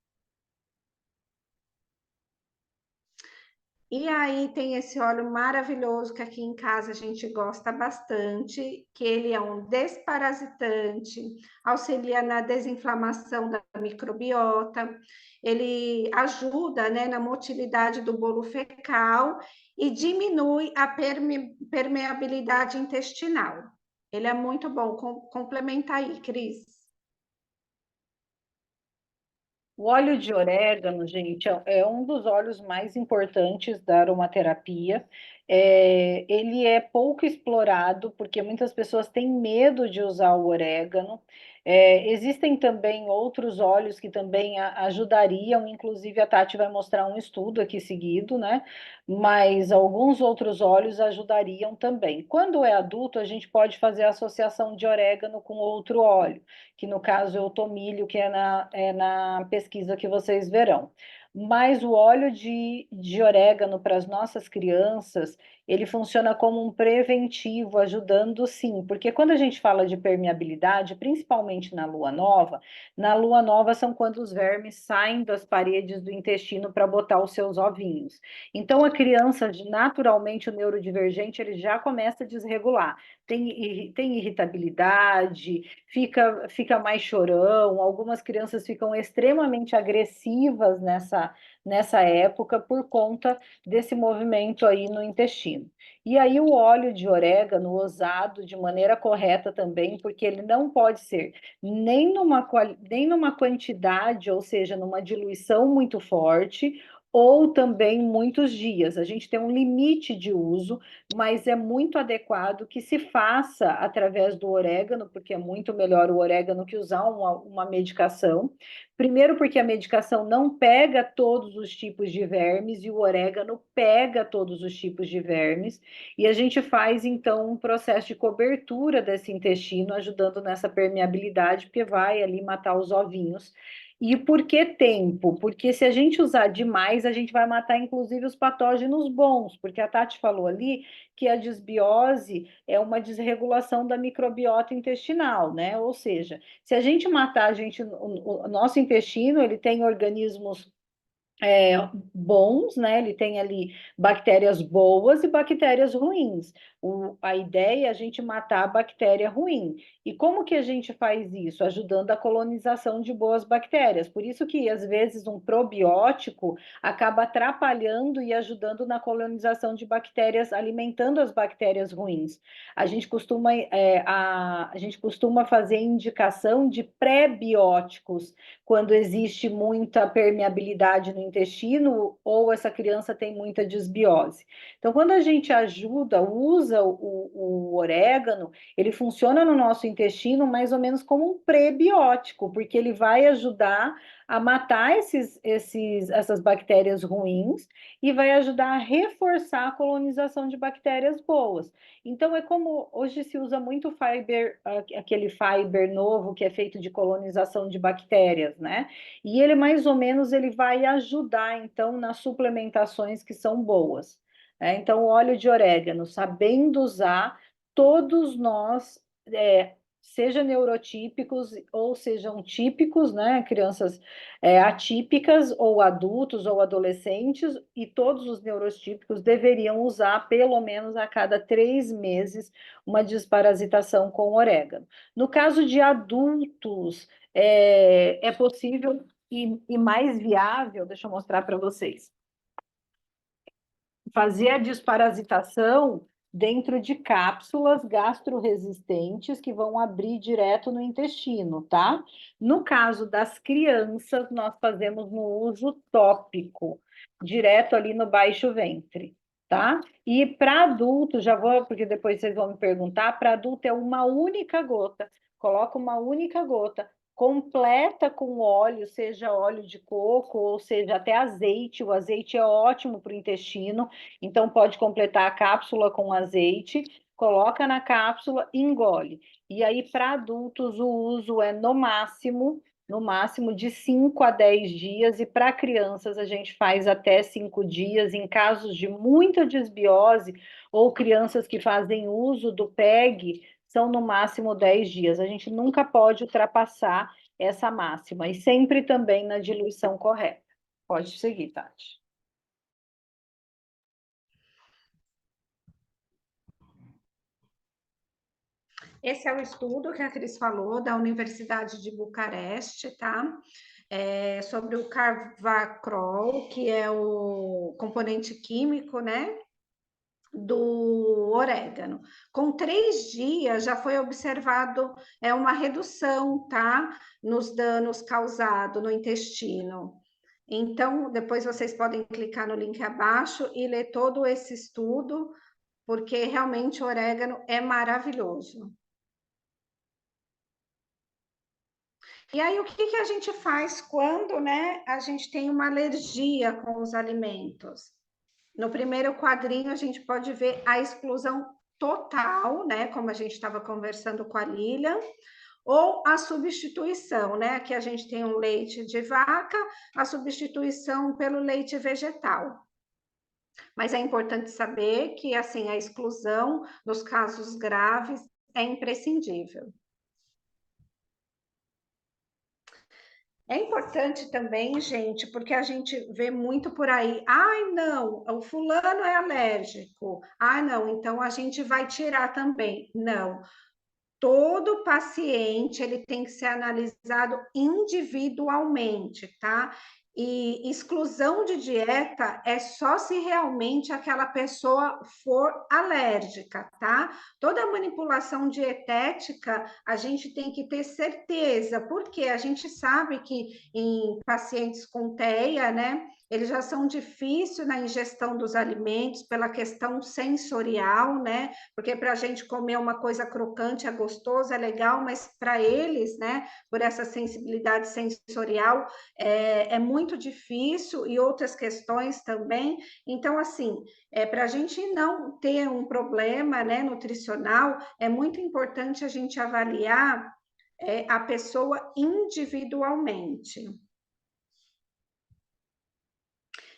Speaker 2: E aí tem esse óleo maravilhoso que aqui em casa a gente gosta bastante, que ele é um desparasitante, auxilia na desinflamação da microbiota, ele ajuda, né, na motilidade do bolo fecal e diminui a permeabilidade intestinal. Ele é muito bom, complementa aí, Cris.
Speaker 1: O óleo de orégano, gente, é um dos óleos mais importantes da aromaterapia. Ele é pouco explorado porque muitas pessoas têm medo de usar o orégano. Existem também outros óleos que também ajudariam, inclusive a Tati vai mostrar um estudo aqui seguido, né? Mas alguns outros óleos ajudariam também. Quando é adulto, a gente pode fazer a associação de orégano com outro óleo, que no caso é o tomilho, que é na pesquisa que vocês verão. Mas o óleo de orégano para as nossas crianças, ele funciona como um preventivo, ajudando sim, porque quando a gente fala de permeabilidade, principalmente na lua nova são quando os vermes saem das paredes do intestino para botar os seus ovinhos. Então a criança, naturalmente, o neurodivergente, ele já começa a desregular. Tem irritabilidade, fica mais chorão, algumas crianças ficam extremamente agressivas nessa época por conta desse movimento aí no intestino. E aí o óleo de orégano usado de maneira correta também, porque ele não pode ser nem numa quantidade, ou seja, numa diluição muito forte, ou também muitos dias. A gente tem um limite de uso, mas é muito adequado que se faça através do orégano, porque é muito melhor o orégano que usar uma medicação. Primeiro, porque a medicação não pega todos os tipos de vermes e o orégano pega todos os tipos de vermes, e a gente faz então um processo de cobertura desse intestino, ajudando nessa permeabilidade, porque vai ali matar os ovinhos. E por que tempo? Porque se a gente usar demais, a gente vai matar inclusive os patógenos bons, porque a Tati falou ali que a desbiose é uma desregulação da microbiota intestinal, né? Ou seja, se a gente matar o nosso intestino, ele tem organismos bons, né? Ele tem ali bactérias boas e bactérias ruins. A ideia é a gente matar a bactéria ruim. E como que a gente faz isso? Ajudando a colonização de boas bactérias. Por isso que, às vezes, um probiótico acaba atrapalhando e ajudando na colonização de bactérias, alimentando as bactérias ruins. A gente costuma fazer indicação de pré-bióticos quando existe muita permeabilidade no intestino ou essa criança tem muita desbiose. Então, quando a gente usa o orégano, ele funciona no nosso intestino mais ou menos como um prebiótico, porque ele vai ajudar a matar essas bactérias ruins e vai ajudar a reforçar a colonização de bactérias boas. Então, é como hoje se usa muito aquele fiber novo que é feito de colonização de bactérias, né? E ele mais ou menos ele vai ajudar então nas suplementações que são boas. Então, o óleo de orégano, sabendo usar, todos nós, seja neurotípicos ou sejam típicos, né? Crianças atípicas ou adultos ou adolescentes, e todos os neurotípicos deveriam usar pelo menos a cada 3 meses uma desparasitação com orégano. No caso de adultos, é possível e mais viável, deixa eu mostrar para vocês, fazer a desparasitação dentro de cápsulas gastroresistentes que vão abrir direto no intestino, tá? No caso das crianças, nós fazemos no uso tópico. direto ali no baixo ventre, tá? E para adulto, já vou, porque depois vocês vão me perguntar, para adulto é uma única gota. Coloca uma única gota, completa com óleo, seja óleo de coco ou seja até azeite. O azeite é ótimo para o intestino, então pode completar a cápsula com azeite, coloca na cápsula e engole. E aí, para adultos, o uso é no máximo de 5 a 10 dias, e para crianças a gente faz até 5 dias, em casos de muita desbiose, ou crianças que fazem uso do PEG, são no máximo 10 dias. A gente nunca pode ultrapassar essa máxima, e sempre também na diluição correta. Pode seguir, Tati.
Speaker 2: Esse é o estudo que a Cris falou, da Universidade de Bucareste, tá? Sobre o carvacrol, que é o componente químico, né? Do orégano. Com 3 dias já foi observado uma redução, tá? Nos danos causados no intestino. Então, depois vocês podem clicar no link abaixo e ler todo esse estudo, porque realmente o orégano é maravilhoso. E aí, o que a gente faz quando, né, a gente tem uma alergia com os alimentos? No primeiro quadrinho, a gente pode ver a exclusão total, né, como a gente estava conversando com a Lilian, ou a substituição, né? Aqui a gente tem um leite de vaca, a substituição pelo leite vegetal. Mas é importante saber que, assim, a exclusão nos casos graves é imprescindível. É importante também, gente, porque a gente vê muito por aí, ai, não, o fulano é alérgico, ai, não, então a gente vai tirar também. Não, todo paciente ele tem que ser analisado individualmente, tá? E exclusão de dieta é só se realmente aquela pessoa for alérgica, tá? Toda manipulação dietética a gente tem que ter certeza, porque a gente sabe que em pacientes com TEA, né? Eles já são difíceis na ingestão dos alimentos pela questão sensorial, né? Porque para a gente comer uma coisa crocante é gostoso, é legal, mas para eles, né, por essa sensibilidade sensorial, é muito difícil, e outras questões também. Então, assim, para a gente não ter um problema, né, nutricional, é muito importante a gente avaliar a pessoa individualmente.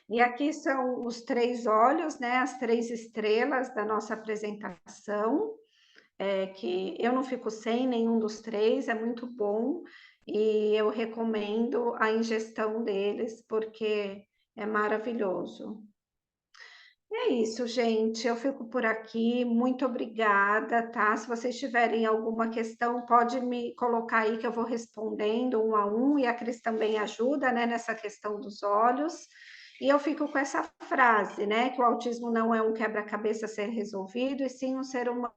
Speaker 2: E aqui são os 3 olhos, né, as 3 estrelas da nossa apresentação, que eu não fico sem nenhum dos 3, é muito bom, e eu recomendo a ingestão deles, porque é maravilhoso. É isso, gente, eu fico por aqui, muito obrigada, tá? Se vocês tiverem alguma questão, pode me colocar aí que eu vou respondendo um a um, e a Cris também ajuda, né, nessa questão dos olhos. E eu fico com essa frase, né, que o autismo não é um quebra-cabeça a ser resolvido, e sim um ser humano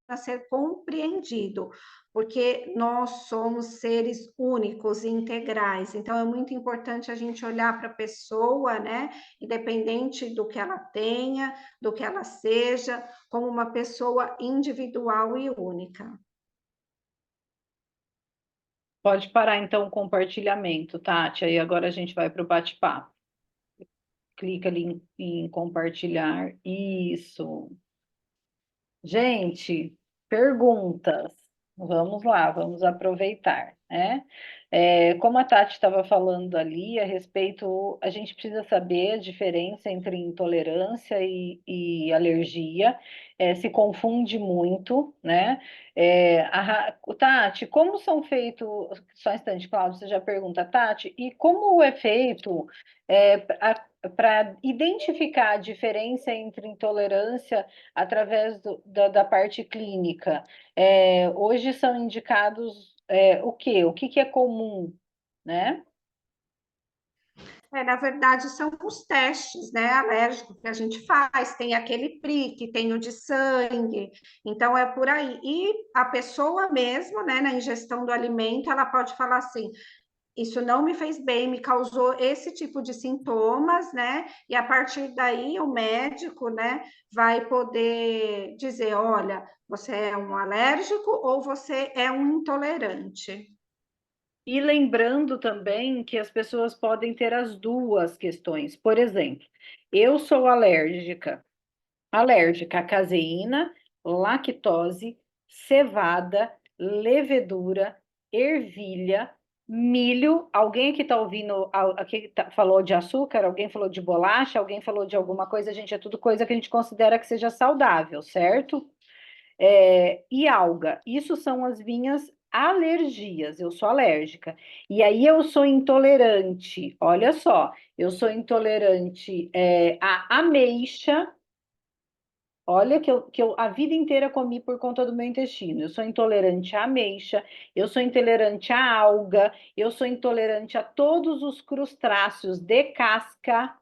Speaker 2: a ser compreendido, porque nós somos seres únicos e integrais. Então, é muito importante a gente olhar para a pessoa, né, independente do que ela tenha, do que ela seja, como uma pessoa individual e única.
Speaker 1: Pode parar então o compartilhamento, Tati. Aí agora a gente vai para o bate-papo. Clica ali em compartilhar. Isso. Gente, perguntas. Vamos lá, vamos aproveitar, né? Como a Tati estava falando ali a respeito, a gente precisa saber a diferença entre intolerância e alergia. Se confunde muito, né? Tati, como são feitos, só um instante, Cláudio, você já pergunta, Tati, e como é feito para identificar a diferença entre intolerância através da parte clínica? Hoje são indicados o quê? O que que é comum, né?
Speaker 2: Na verdade, são os testes, né, alérgicos que a gente faz, tem aquele prick, tem o de sangue, então é por aí. E a pessoa mesmo, né, na ingestão do alimento, ela pode falar assim, isso não me fez bem, me causou esse tipo de sintomas, né? E a partir daí o médico, né, vai poder dizer, olha, você é um alérgico ou você é um intolerante.
Speaker 1: E lembrando também que as pessoas podem ter as duas questões. Por exemplo, eu sou alérgica à caseína, lactose, cevada, levedura, ervilha, milho. Alguém aqui está ouvindo, falou de açúcar, alguém falou de bolacha, alguém falou de alguma coisa, gente, é tudo coisa que a gente considera que seja saudável, certo? E alga. Isso são as minhas alergias. Eu sou alérgica. E aí eu sou intolerante. Olha só, eu sou intolerante à ameixa. Olha que eu a vida inteira comi por conta do meu intestino. Eu sou intolerante à ameixa, eu sou intolerante à alga, eu sou intolerante a todos os crustáceos de casca,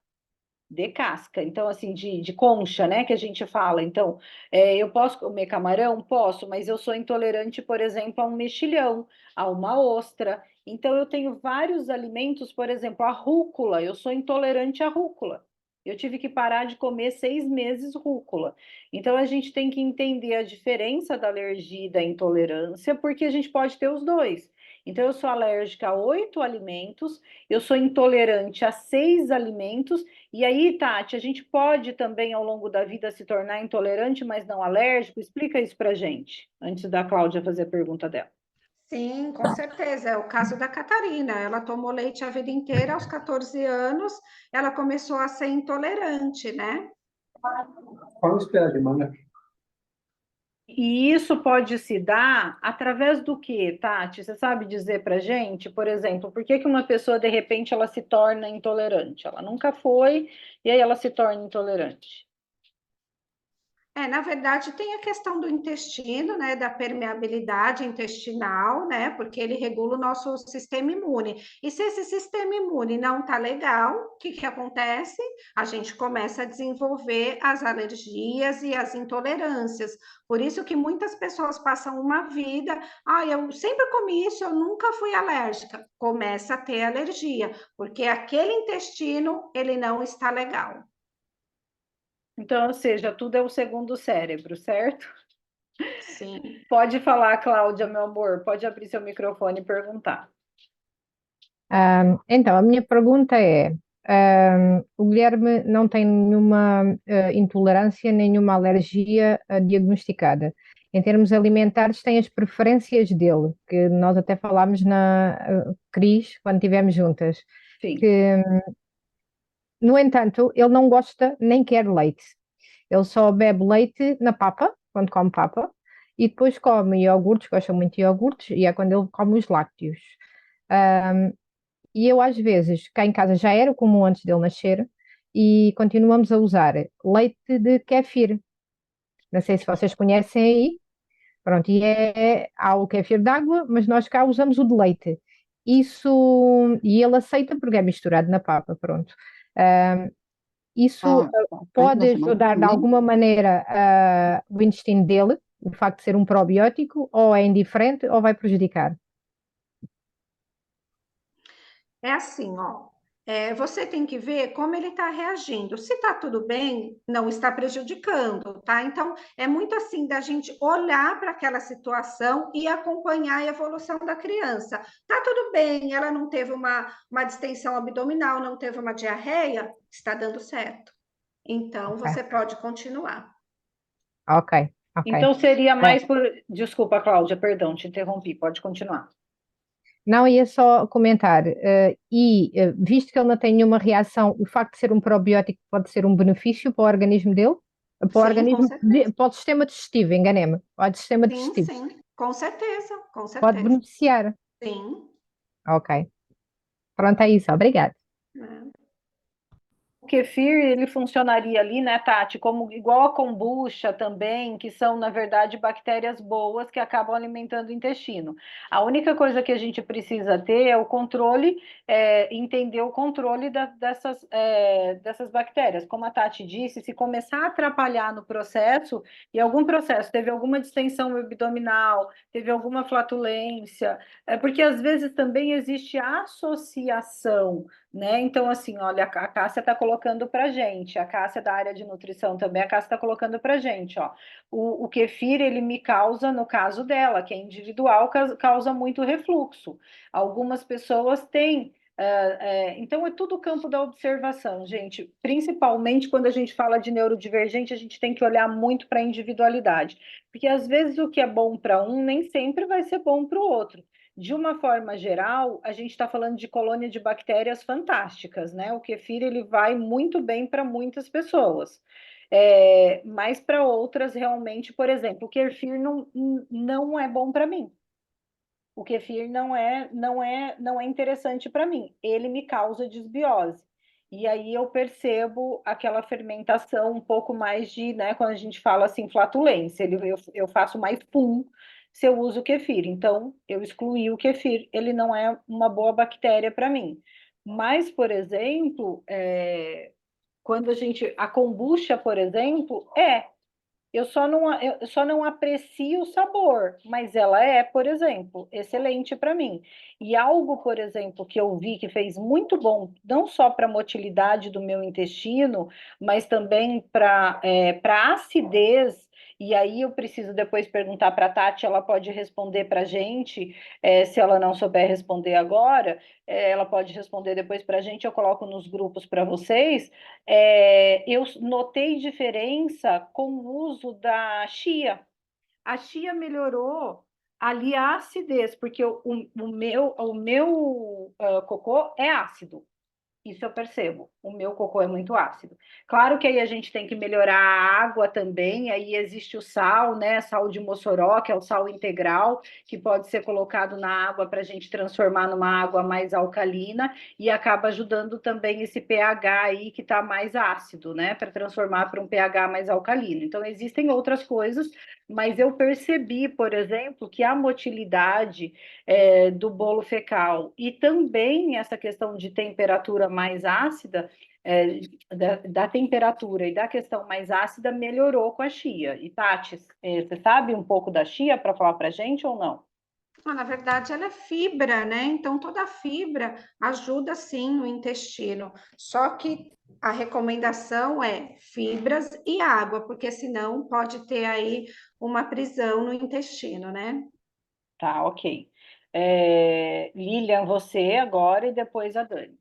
Speaker 1: então assim, de concha, né, que a gente fala. Então, eu posso comer camarão? Posso, mas eu sou intolerante, por exemplo, a um mexilhão, a uma ostra. Então, eu tenho vários alimentos, por exemplo, a rúcula, eu sou intolerante à rúcula. Eu tive que parar de comer 6 meses rúcula. Então, a gente tem que entender a diferença da alergia e da intolerância, porque a gente pode ter os dois. Então, eu sou alérgica a 8 alimentos, eu sou intolerante a 6 alimentos, e aí, Tati, a gente pode também, ao longo da vida, se tornar intolerante, mas não alérgico? Explica isso pra gente, antes da Cláudia fazer a pergunta dela.
Speaker 2: Sim, com certeza. É o caso da Catarina. Ela tomou leite a vida inteira, aos 14 anos, ela começou a ser intolerante, né?
Speaker 5: Vamos esperar de manhã.
Speaker 1: E isso pode se dar através do quê, Tati? Você sabe dizer pra gente, por exemplo, por que que uma pessoa, de repente, ela se torna intolerante? Ela nunca foi, e aí ela se torna intolerante.
Speaker 2: Na verdade, tem a questão do intestino, né, da permeabilidade intestinal, né, porque ele regula o nosso sistema imune. E se esse sistema imune não tá legal, o que que acontece? A gente começa a desenvolver as alergias e as intolerâncias. Por isso que muitas pessoas passam uma vida, eu sempre comi isso, eu nunca fui alérgica. Começa a ter alergia, porque aquele intestino, ele não está legal.
Speaker 1: Então, ou seja, tudo é o segundo cérebro, certo?
Speaker 2: Sim.
Speaker 1: Pode falar, Cláudia, meu amor, pode abrir seu microfone e perguntar.
Speaker 6: Então, a minha pergunta é: o Guilherme não tem nenhuma intolerância, nenhuma alergia diagnosticada. Em termos alimentares, tem as preferências dele, que nós até falámos na Cris, quando estivemos juntas.
Speaker 1: Sim.
Speaker 6: Que, no entanto, ele não gosta nem quer leite. Ele só bebe leite na papa, quando come papa, e depois come iogurtes, gosta muito de iogurtes, e é quando ele come os lácteos. E eu, às vezes, cá em casa já era comum antes dele nascer, e continuamos a usar leite de kéfir. Não sei se vocês conhecem aí. Pronto, há o kéfir de água, mas nós cá usamos o de leite. Isso, e ele aceita porque é misturado na papa, pronto. Ah, Isso pode ajudar de alguma maneira o intestino dele, o facto de ser um probiótico, ou é indiferente ou vai prejudicar.
Speaker 2: É assim, ó. Você tem que ver como ele está reagindo. Se está tudo bem, não está prejudicando, tá? Então, é muito assim da gente olhar para aquela situação e acompanhar a evolução da criança. Tá tudo bem, ela não teve uma distensão abdominal, não teve uma diarreia, está dando certo. Então, você pode continuar.
Speaker 6: Ok, ok.
Speaker 1: Então seria mais por. Desculpa, Cláudia, perdão, te interrompi, pode continuar.
Speaker 6: Não, ia só comentar, visto que ele não tem nenhuma reação, o facto de ser um probiótico pode ser um benefício para o organismo dele? Para o
Speaker 2: Sim,
Speaker 6: organismo,
Speaker 2: com certeza.
Speaker 6: para o sistema digestivo, enganei-me, para o sistema
Speaker 2: Sim,
Speaker 6: digestivo,
Speaker 2: sim, com certeza, com
Speaker 6: pode
Speaker 2: certeza.
Speaker 6: beneficiar.
Speaker 2: Sim.
Speaker 6: Ok, pronto, é isso, obrigada.
Speaker 2: É.
Speaker 1: kefir, ele funcionaria ali, né, Tati, como igual a kombucha também, que são, na verdade, bactérias boas que acabam alimentando o intestino. A única coisa que a gente precisa ter é o controle, entender o controle dessas bactérias. Como a Tati disse, se começar a atrapalhar no processo, e algum processo teve alguma distensão abdominal, teve alguma flatulência, porque às vezes também existe associação, né? Então, assim, olha, a Cássia está colocando para gente, a Cássia da área de nutrição também, a Cássia está colocando para gente, ó. O kefir, ele me causa, no caso dela, que é individual, causa muito refluxo. Algumas pessoas têm. Então, é tudo campo da observação, gente. Principalmente quando a gente fala de neurodivergente, a gente tem que olhar muito para a individualidade, porque às vezes o que é bom para um nem sempre vai ser bom para o outro. De uma forma geral, a gente está falando de colônia de bactérias fantásticas, né? O kefir ele vai muito bem para muitas pessoas. Mas para outras, realmente, por exemplo, o kefir não é bom para mim. O kefir não é interessante para mim. Ele me causa desbiose. E aí eu percebo aquela fermentação um pouco mais de, né, quando a gente fala assim, flatulência. Eu faço mais pum se eu uso o kefir. Então, eu excluí o kefir. Ele não é uma boa bactéria para mim. Mas, por exemplo, quando a kombucha, por exemplo, eu só não aprecio o sabor, mas ela é, por exemplo, excelente para mim. E algo, por exemplo, que eu vi que fez muito bom, não só para a motilidade do meu intestino, mas também para acidez. E aí eu preciso depois perguntar para a Tati, ela pode responder para a gente, se ela não souber responder agora, ela pode responder depois para a gente, eu coloco nos grupos para vocês. Eu notei diferença com o uso da chia. A chia melhorou ali a acidez, porque o meu cocô é ácido. Isso eu percebo. O meu cocô é muito ácido. Claro que aí a gente tem que melhorar a água também. Aí existe o sal, né? Sal de Mossoró, que é o sal integral, que pode ser colocado na água para a gente transformar numa água mais alcalina e acaba ajudando também esse pH aí que está mais ácido, né? Para transformar para um pH mais alcalino. Então, existem outras coisas, mas eu percebi, por exemplo, que a motilidade do bolo fecal e também essa questão de temperatura mais ácida, é, da temperatura e da questão mais ácida melhorou com a chia. E Tati, você sabe um pouco da chia para falar para a gente ou não?
Speaker 2: Na verdade, ela é fibra, né? Então, toda fibra ajuda sim no intestino. Só que a recomendação é fibras e água, porque senão pode ter aí uma prisão no intestino, né?
Speaker 1: Tá, ok. Lilian, você agora e depois a Dani.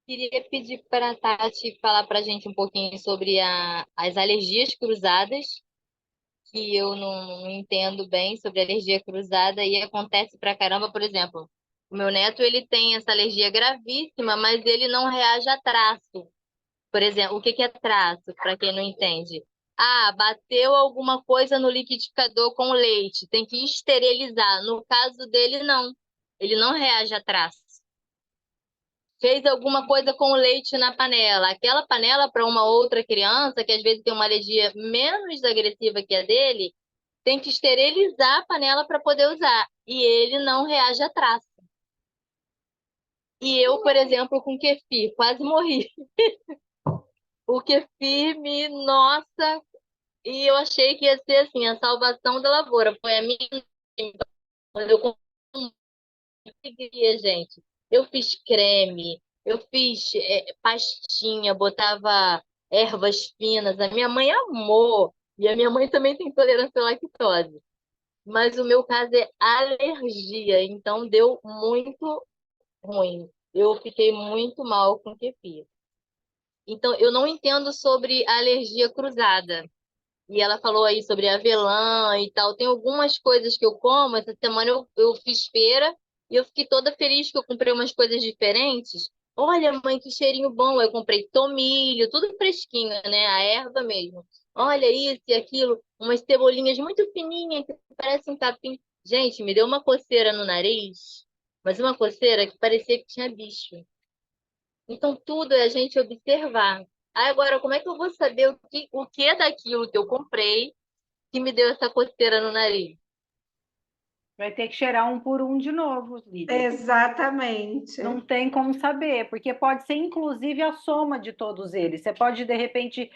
Speaker 3: Queria pedir para a Tati falar para a gente um pouquinho sobre as alergias cruzadas, que eu não entendo bem sobre alergia cruzada e acontece pra caramba. Por exemplo, o meu neto ele tem essa alergia gravíssima, mas ele não reage a traço. Por exemplo, o que que é traço, para quem não entende? Ah, bateu alguma coisa no liquidificador com leite, tem que esterilizar. No caso dele, não. Ele não reage a traço. Fez alguma coisa com leite na panela. Aquela panela para uma outra criança, que às vezes tem uma alergia menos agressiva que a dele, tem que esterilizar a panela para poder usar. E ele não reage a traço. E eu, por exemplo, com kefir, quase morri. O kefir nossa, e eu achei que ia ser assim, a salvação da lavoura. Foi a minha, quando eu conseguia, gente. Eu fiz creme, eu fiz pastinha, botava ervas finas. A minha mãe amou. E a minha mãe também tem intolerância à lactose. Mas o meu caso é alergia, então deu muito ruim. Eu fiquei muito mal com kefir. Então, eu não entendo sobre a alergia cruzada. E ela falou aí sobre avelã e tal. Tem algumas coisas que eu como. Essa semana eu fiz feira e eu fiquei toda feliz que eu comprei umas coisas diferentes. Olha, mãe, que cheirinho bom. Eu comprei tomilho, tudo fresquinho, né? A erva mesmo. Olha isso e aquilo. Umas cebolinhas muito fininhas que parecem um capim. Gente, me deu uma coceira no nariz, mas uma coceira que parecia que tinha bicho. Então, tudo é a gente observar. Aí, agora, como é que eu vou saber o que é daquilo que eu comprei que me deu essa coceira no nariz?
Speaker 1: Vai ter que cheirar um por um de novo, Lívia.
Speaker 2: Exatamente.
Speaker 1: Não tem como saber, porque pode ser inclusive a soma de todos eles. Você pode, de repente,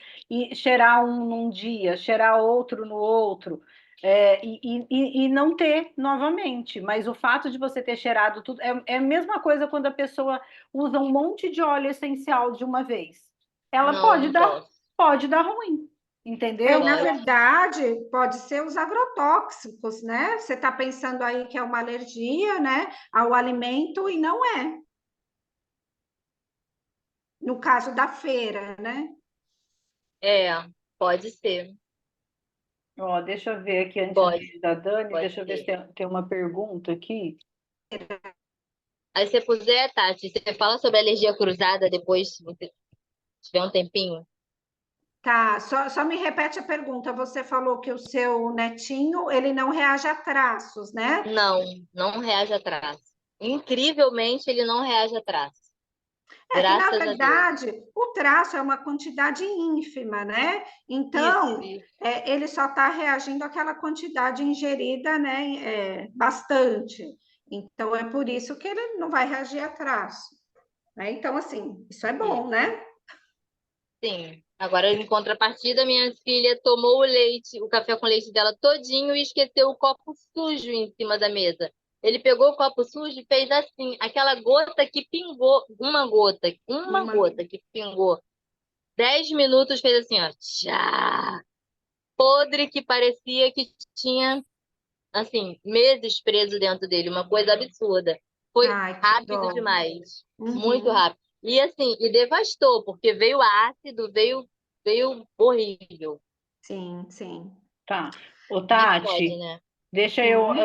Speaker 1: cheirar um num dia, cheirar outro no outro, e não ter novamente. Mas o fato de você ter cheirado tudo é a mesma coisa quando a pessoa usa um monte de óleo essencial de uma vez. Ela
Speaker 3: Não, não posso.
Speaker 1: pode dar ruim, entendeu?
Speaker 2: Na
Speaker 3: Pode.
Speaker 2: verdade, pode ser os agrotóxicos, né? Você está pensando aí que é uma alergia, né, ao alimento e não é. No caso da feira, né?
Speaker 3: É, pode ser.
Speaker 1: Ó, deixa eu ver aqui antes
Speaker 3: Pode,
Speaker 1: da Dani,
Speaker 3: pode
Speaker 1: deixa eu ver se
Speaker 3: ser.
Speaker 1: tem uma pergunta aqui.
Speaker 3: Aí, se você puder, Tati, você fala sobre alergia cruzada depois, se você tiver um tempinho?
Speaker 2: Tá, só me repete a pergunta. Você falou que o seu netinho, ele não reage a traços, né?
Speaker 3: Não, não reage a traço. Incrivelmente, ele não reage a traço.
Speaker 2: É que, na
Speaker 3: Graças a Deus.
Speaker 2: verdade, o traço é uma quantidade ínfima, né?
Speaker 3: Isso,
Speaker 2: Então,
Speaker 3: isso.
Speaker 2: ele só está reagindo àquela quantidade ingerida, né? Bastante. Então, é por isso que ele não vai reagir a traço, né? Então, assim, isso é bom,
Speaker 3: Isso.
Speaker 2: né?
Speaker 3: Sim. Agora, em contrapartida, minha filha tomou o leite, o café com leite dela todinho e esqueceu o copo sujo em cima da mesa. Ele pegou o copo sujo e fez assim, aquela gota que pingou, uma
Speaker 2: Uma...
Speaker 3: gota que pingou. 10 minutos fez assim, ó, tchá, podre que parecia que tinha, assim, meses preso dentro dele, uma coisa absurda. Foi
Speaker 2: Ai, que
Speaker 3: rápido
Speaker 2: dó.
Speaker 3: demais, muito
Speaker 2: Uhum.
Speaker 3: rápido. E assim, e devastou, porque veio ácido, veio horrível.
Speaker 2: Sim, sim.
Speaker 1: Tá. Ô,
Speaker 3: Como é que pode,
Speaker 1: Tati,
Speaker 3: né?
Speaker 1: deixa eu,
Speaker 2: Hum?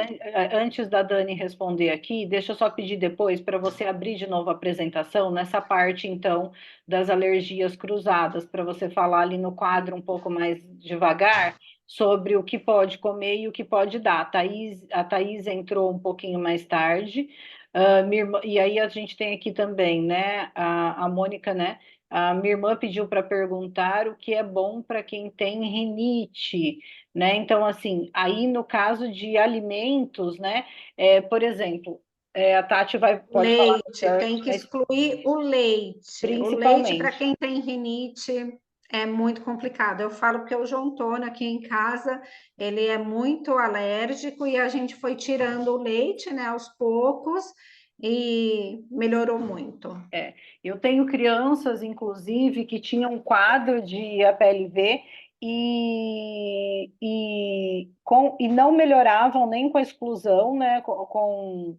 Speaker 1: antes da Dani responder aqui, deixa eu só pedir depois para você abrir de novo a apresentação nessa parte, então, das alergias cruzadas, para você falar ali no quadro um pouco mais devagar sobre o que pode comer e o que pode dar. A Thaís entrou um pouquinho mais tarde, e aí a gente tem aqui também, né, a Mônica, né? A minha irmã pediu para perguntar o que é bom para quem tem rinite, né? Então, assim, aí no caso de alimentos, né? Por exemplo, a Tati pode falar
Speaker 2: Leite,
Speaker 1: melhor,
Speaker 2: tem que
Speaker 1: mas
Speaker 2: excluir o leite. O leite, para
Speaker 1: principalmente.
Speaker 2: quem tem rinite, é muito complicado. Eu falo porque o João Antônio aqui em casa, ele é muito alérgico e a gente foi tirando o leite, né, aos poucos e melhorou muito.
Speaker 1: É, eu tenho crianças, inclusive, que tinham um quadro de APLV e não melhoravam nem com a exclusão, né? Com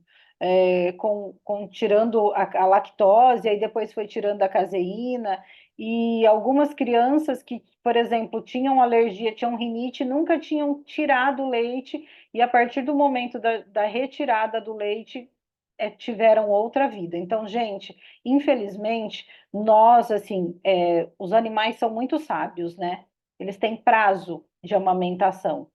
Speaker 1: tirando a lactose, aí depois foi tirando a caseína, e algumas crianças que, por exemplo, tinham alergia, tinham rinite, nunca tinham tirado o leite, e a partir do momento da retirada do leite, tiveram outra vida. Então, gente, infelizmente, nós, assim, os animais são muito sábios, né? Eles têm prazo de amamentação.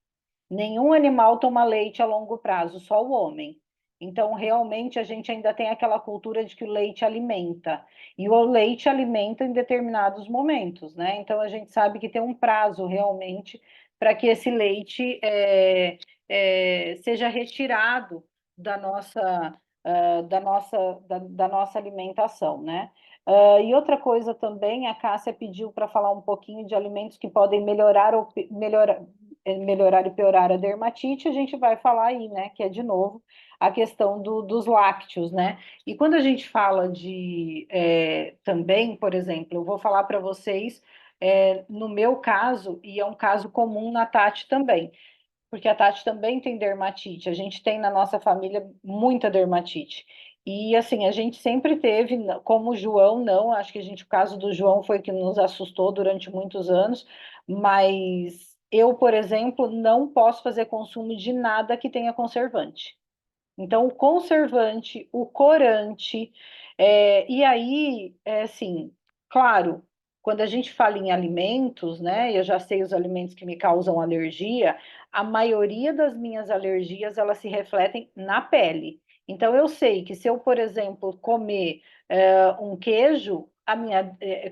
Speaker 1: Nenhum animal toma leite a longo prazo, só o homem. Então, realmente, a gente ainda tem aquela cultura de que o leite alimenta. E o leite alimenta em determinados momentos, né? Então, a gente sabe que tem um prazo realmente para que esse leite seja retirado da nossa, da nossa alimentação, né? E outra coisa também, a Cássia pediu para falar um pouquinho de alimentos que podem melhorar e piorar a dermatite, a gente vai falar aí, né, que é de novo a questão dos lácteos, né? E quando a gente fala de também, por exemplo, eu vou falar para vocês, no meu caso, e é um caso comum na Tati também, porque a Tati também tem dermatite. A gente tem na nossa família muita dermatite. E assim, a gente sempre teve, como o João, não, acho que o caso do João foi que nos assustou durante muitos anos, mas eu, por exemplo, não posso fazer consumo de nada que tenha conservante. Então, o conservante, o corante, e aí, assim, claro. quando a gente fala em alimentos, né, eu já sei os alimentos que me causam alergia, a maioria das minhas alergias, elas se refletem na pele. Então, eu sei que se eu, por exemplo, comer um queijo,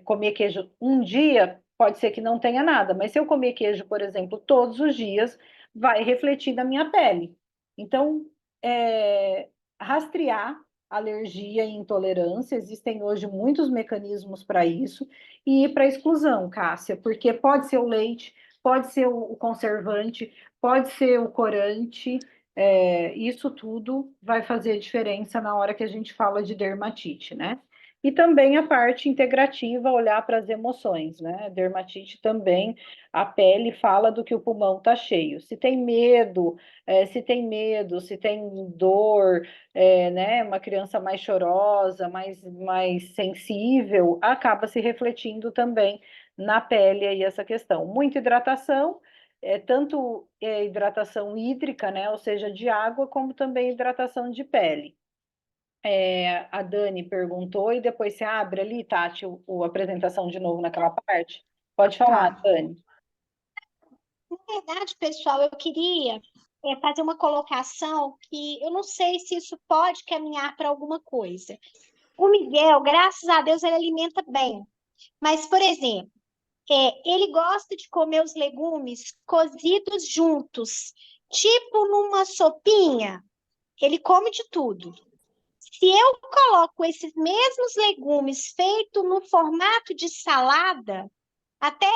Speaker 1: comer queijo um dia, pode ser que não tenha nada, mas se eu comer queijo, por exemplo, todos os dias, vai refletir na minha pele. Então, é, rastrear alergia e intolerância, existem hoje muitos mecanismos para isso, e para exclusão, Cássia, porque pode ser o leite, pode ser o conservante, pode ser o corante, isso tudo vai fazer diferença na hora que a gente fala de dermatite, né? E também a parte integrativa, olhar para as emoções, né? Dermatite também, a pele fala do que o pulmão está cheio. Se tem dor, né, uma criança mais chorosa, mais sensível, acaba se refletindo também na pele aí essa questão. Muita hidratação, tanto hidratação hídrica, né, ou seja, de água, como também hidratação de pele. A Dani perguntou e depois você abre ali, Tati, a apresentação de novo naquela parte. Pode falar,
Speaker 2: Tá.
Speaker 1: Dani.
Speaker 4: Na verdade, pessoal, eu queria fazer uma colocação que eu não sei se isso pode caminhar para alguma coisa. O Miguel, graças a Deus, ele alimenta bem. Mas, por exemplo, ele gosta de comer os legumes cozidos juntos, tipo numa sopinha. Ele come de tudo. Se eu coloco esses mesmos legumes feitos no formato de salada, até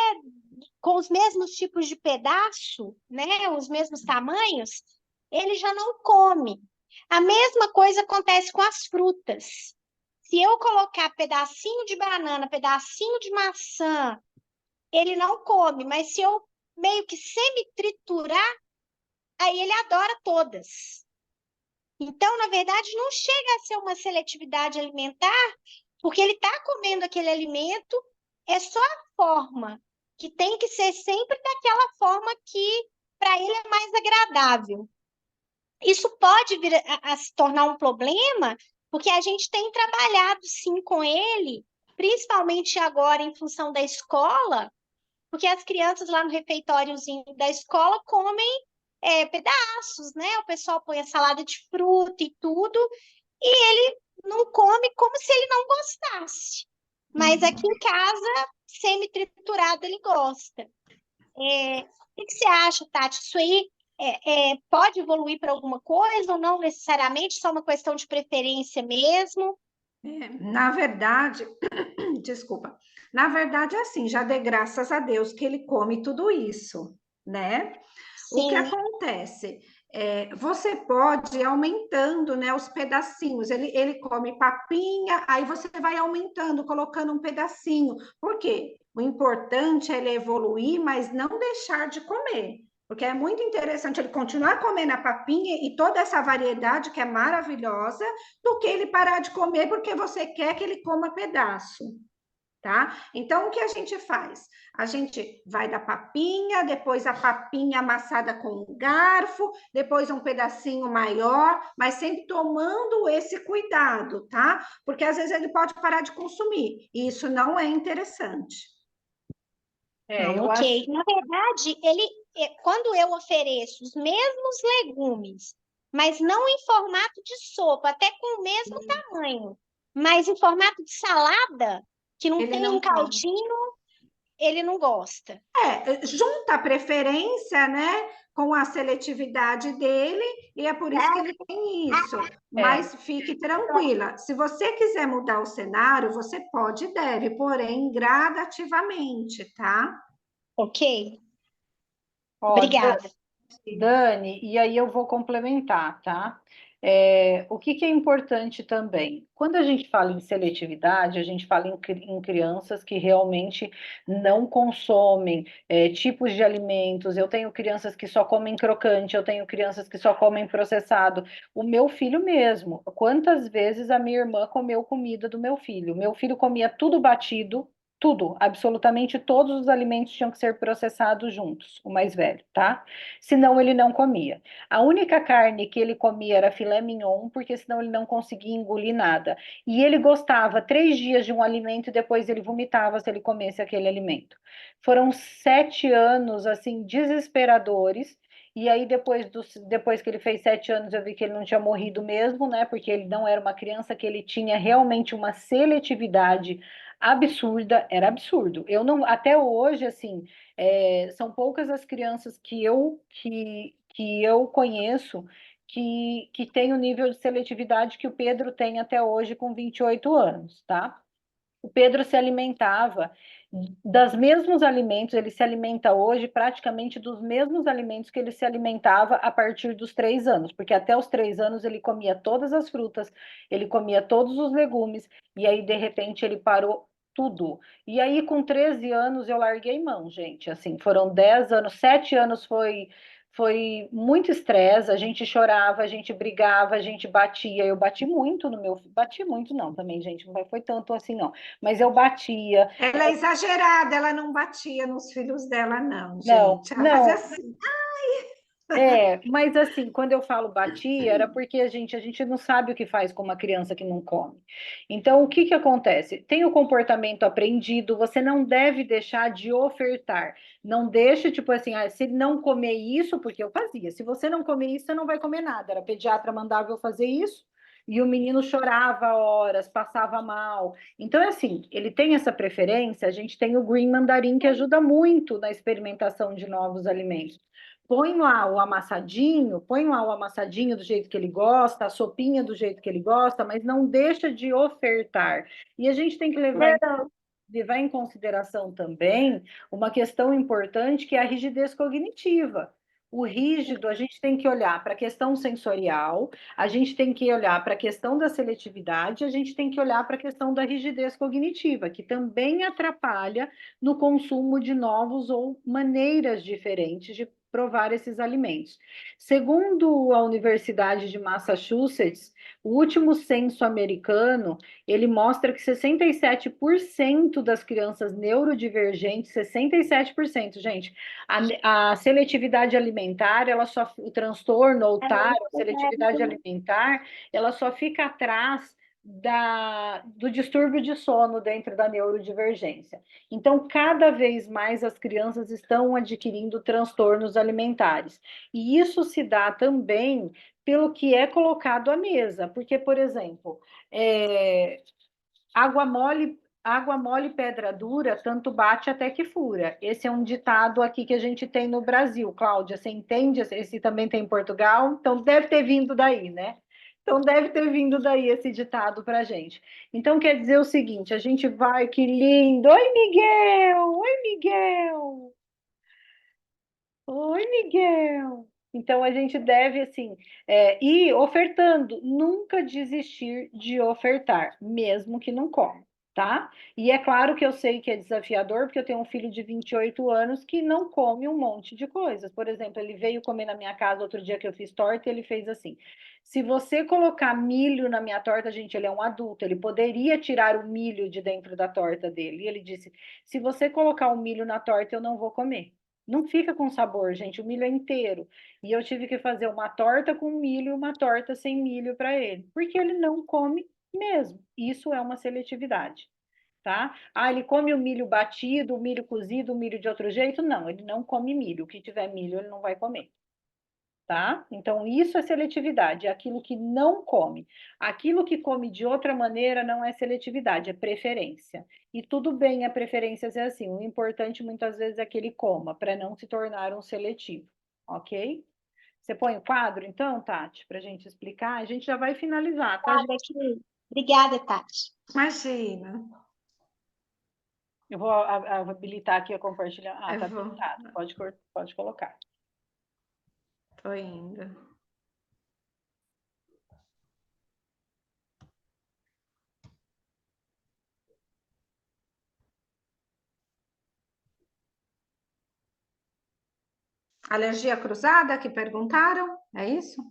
Speaker 4: com os mesmos tipos de pedaço, né, os mesmos tamanhos, ele já não come. A mesma coisa acontece com as frutas. Se eu colocar pedacinho de banana, pedacinho de maçã, ele não come, mas se eu meio que semi-triturar, aí ele adora todas. Então, na verdade, não chega a ser uma seletividade alimentar, porque ele está comendo aquele alimento, é só a forma, que tem que ser sempre daquela forma que para ele é mais agradável. Isso pode vir a se tornar um problema, porque a gente tem trabalhado sim com ele, principalmente agora em função da escola, porque as crianças lá no refeitóriozinho da escola comem pedaços, né? O pessoal põe a salada de fruta e tudo, e ele não come como se ele não gostasse. Mas aqui em casa, semi-triturado, ele gosta. O que você acha, Tati? Isso aí pode evoluir para alguma coisa ou não necessariamente, só uma questão de preferência mesmo?
Speaker 2: Na verdade, desculpa, na verdade é assim, já dei graças a Deus que ele come tudo isso, né? O que
Speaker 4: Sim,
Speaker 2: acontece? Você pode ir aumentando, né, os pedacinhos. Ele come papinha, aí você vai aumentando, colocando um pedacinho. Por quê? O importante é ele evoluir, mas não deixar de comer. Porque é muito interessante ele continuar comendo a papinha e toda essa variedade que é maravilhosa, do que ele parar de comer porque você quer que ele coma pedaço. Tá? Então, o que a gente faz? A gente vai da papinha, depois a papinha amassada com um garfo, depois um pedacinho maior, mas sempre tomando esse cuidado, tá? Porque às vezes ele pode parar de consumir, e isso não é interessante.
Speaker 1: Eu
Speaker 4: ok.
Speaker 1: acho.
Speaker 4: Na verdade, quando eu ofereço os mesmos legumes, mas não em formato de sopa, até com o mesmo tamanho, mas em formato de salada, que não
Speaker 2: Ele
Speaker 4: tem um
Speaker 2: não come.
Speaker 4: caldinho, ele não gosta.
Speaker 2: Junta a preferência, né, com a seletividade dele, e é por isso que ele tem isso.
Speaker 1: É,
Speaker 2: Mas fique tranquila, se você quiser mudar o cenário, você pode e deve, porém gradativamente, tá?
Speaker 4: Ok?
Speaker 1: ó,
Speaker 4: Obrigada.
Speaker 1: Dani, e aí eu vou complementar, tá? O que que é importante também? Quando a gente fala em seletividade, a gente fala em crianças que realmente não consomem tipos de alimentos. Eu tenho crianças que só comem crocante, eu tenho crianças que só comem processado. O meu filho mesmo, quantas vezes a minha irmã comeu comida do meu filho? Meu filho comia tudo batido, Tudo, absolutamente todos os alimentos tinham que ser processados juntos, o mais velho, tá? Senão ele não comia. A única carne que ele comia era filé mignon, porque senão ele não conseguia engolir nada. E ele gostava 3 dias de um alimento e depois ele vomitava se ele comesse aquele alimento. Foram 7 anos, assim, desesperadores. E aí, depois que ele fez 7 anos, eu vi que ele não tinha morrido mesmo, né? Porque ele não era uma criança, que ele tinha realmente uma seletividade absurda, era absurdo. Eu não, até hoje, assim, são poucas as crianças que eu conheço que têm o nível de seletividade que o Pedro tem até hoje com 28 anos, tá? O Pedro se alimentava dos mesmos alimentos, ele se alimenta hoje praticamente dos mesmos alimentos que ele se alimentava a partir dos 3 anos, porque até os 3 anos ele comia todas as frutas, ele comia todos os legumes, e aí de repente ele parou tudo. E aí com 13 anos eu larguei mão, gente. Assim, foram 10 anos, 7 anos foi muito estresse, a gente chorava, a gente brigava, a gente batia. Eu bati muito no meu, bati muito não, também, gente, não foi tanto assim não, mas eu batia.
Speaker 2: Ela é exagerada, ela não batia nos filhos dela, não,
Speaker 1: Não,
Speaker 2: gente. Ela fazia
Speaker 1: não,
Speaker 2: assim.
Speaker 1: mas assim, quando eu falo batia, era porque a gente não sabe o que faz com uma criança que não come. Então, o que que acontece? Tem o comportamento aprendido, você não deve deixar de ofertar. Não deixa, tipo assim, se ele não comer isso, porque eu fazia, se você não comer isso, você não vai comer nada. Era a pediatra mandava eu fazer isso, e o menino chorava horas, passava mal. Então, é assim, ele tem essa preferência, a gente tem o Green Mandarim que ajuda muito na experimentação de novos alimentos. Põe lá o amassadinho do jeito que ele gosta, a sopinha do jeito que ele gosta, mas não deixa de ofertar. E a gente tem que levar em consideração também uma questão importante que é a rigidez cognitiva. O rígido, a gente tem que olhar para a questão sensorial, a gente tem que olhar para a questão da seletividade, a gente tem que olhar para a questão da rigidez cognitiva, que também atrapalha no consumo de novos ou maneiras diferentes de provar esses alimentos. Segundo a Universidade de Massachusetts, o último censo americano, ele mostra que 67% das crianças neurodivergentes, 67%, gente, a seletividade alimentar, o transtorno ou TAR, a seletividade alimentar, ela só fica atrás do distúrbio de sono dentro da neurodivergência. Então, cada vez mais as crianças estão adquirindo transtornos alimentares. E isso se dá também pelo que é colocado à mesa. Porque, por exemplo, água mole, água mole, pedra dura, tanto bate até que fura. Esse é um ditado aqui que a gente tem no Brasil. Cláudia, você entende? Esse também tem em Portugal? Então deve ter vindo daí, né? Então deve ter vindo daí esse ditado para a gente. Então quer dizer o seguinte: a gente vai, que lindo! Oi, Miguel! Oi, Miguel! Oi, Miguel! Então a gente deve, assim, ir ofertando, nunca desistir de ofertar, mesmo que não come, tá? E é claro que eu sei que é desafiador, porque eu tenho um filho de 28 anos que não come um monte de coisas. Por exemplo, ele veio comer na minha casa outro dia que eu fiz torta e ele fez assim: se você colocar milho na minha torta, gente, ele é um adulto, ele poderia tirar o milho de dentro da torta dele. E ele disse: se você colocar o milho na torta, eu não vou comer. Não fica com sabor, gente. O milho é inteiro. E eu tive que fazer uma torta com milho e uma torta sem milho para ele, porque ele não come mesmo. Isso é uma seletividade, tá? Ah, ele come o milho batido, o milho cozido, o milho de outro jeito? Não, ele não come milho. O que tiver milho, ele não vai comer. Tá? Então, isso é seletividade, é aquilo que não come. Aquilo que come de outra maneira não é seletividade, é preferência. E tudo bem a preferência ser assim. O importante muitas vezes é que ele coma, para não se tornar um seletivo, ok? Você põe o quadro, então, Tati, para a gente explicar? A gente já vai finalizar, tá, gente?
Speaker 4: Obrigada, Tati.
Speaker 2: Imagina.
Speaker 1: Eu vou habilitar aqui a compartilhar. Ah,
Speaker 2: Eu
Speaker 1: tá
Speaker 2: vou.
Speaker 1: habilitado. Pode colocar.
Speaker 2: Tô indo. Alergia cruzada que perguntaram? É isso?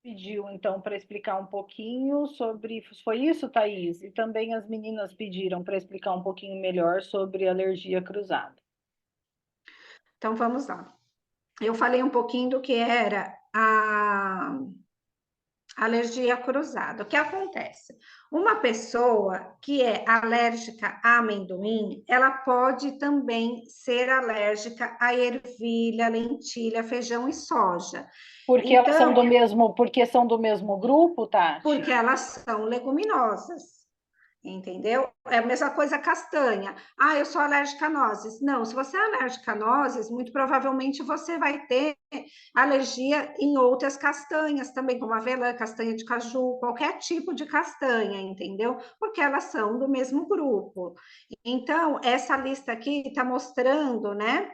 Speaker 1: pediu, então, para explicar um pouquinho sobre... Foi isso, Thaís? E também as meninas pediram para explicar um pouquinho melhor sobre alergia cruzada.
Speaker 2: Então, vamos lá. Eu falei um pouquinho do que era a alergia cruzada. O que acontece? Uma pessoa que é alérgica a amendoim, ela pode também ser alérgica a ervilha, lentilha, feijão e soja.
Speaker 1: Porque elas são
Speaker 2: Então,
Speaker 1: porque são do mesmo grupo, Tati?
Speaker 2: porque elas são leguminosas. Entendeu? É a mesma coisa castanha. Ah, eu sou alérgica a nozes. Não, se você é alérgica a nozes, muito provavelmente você vai ter alergia em outras castanhas também, como avelã, castanha de caju, qualquer tipo de castanha, entendeu? Porque elas são do mesmo grupo. Então, essa lista aqui está mostrando, né?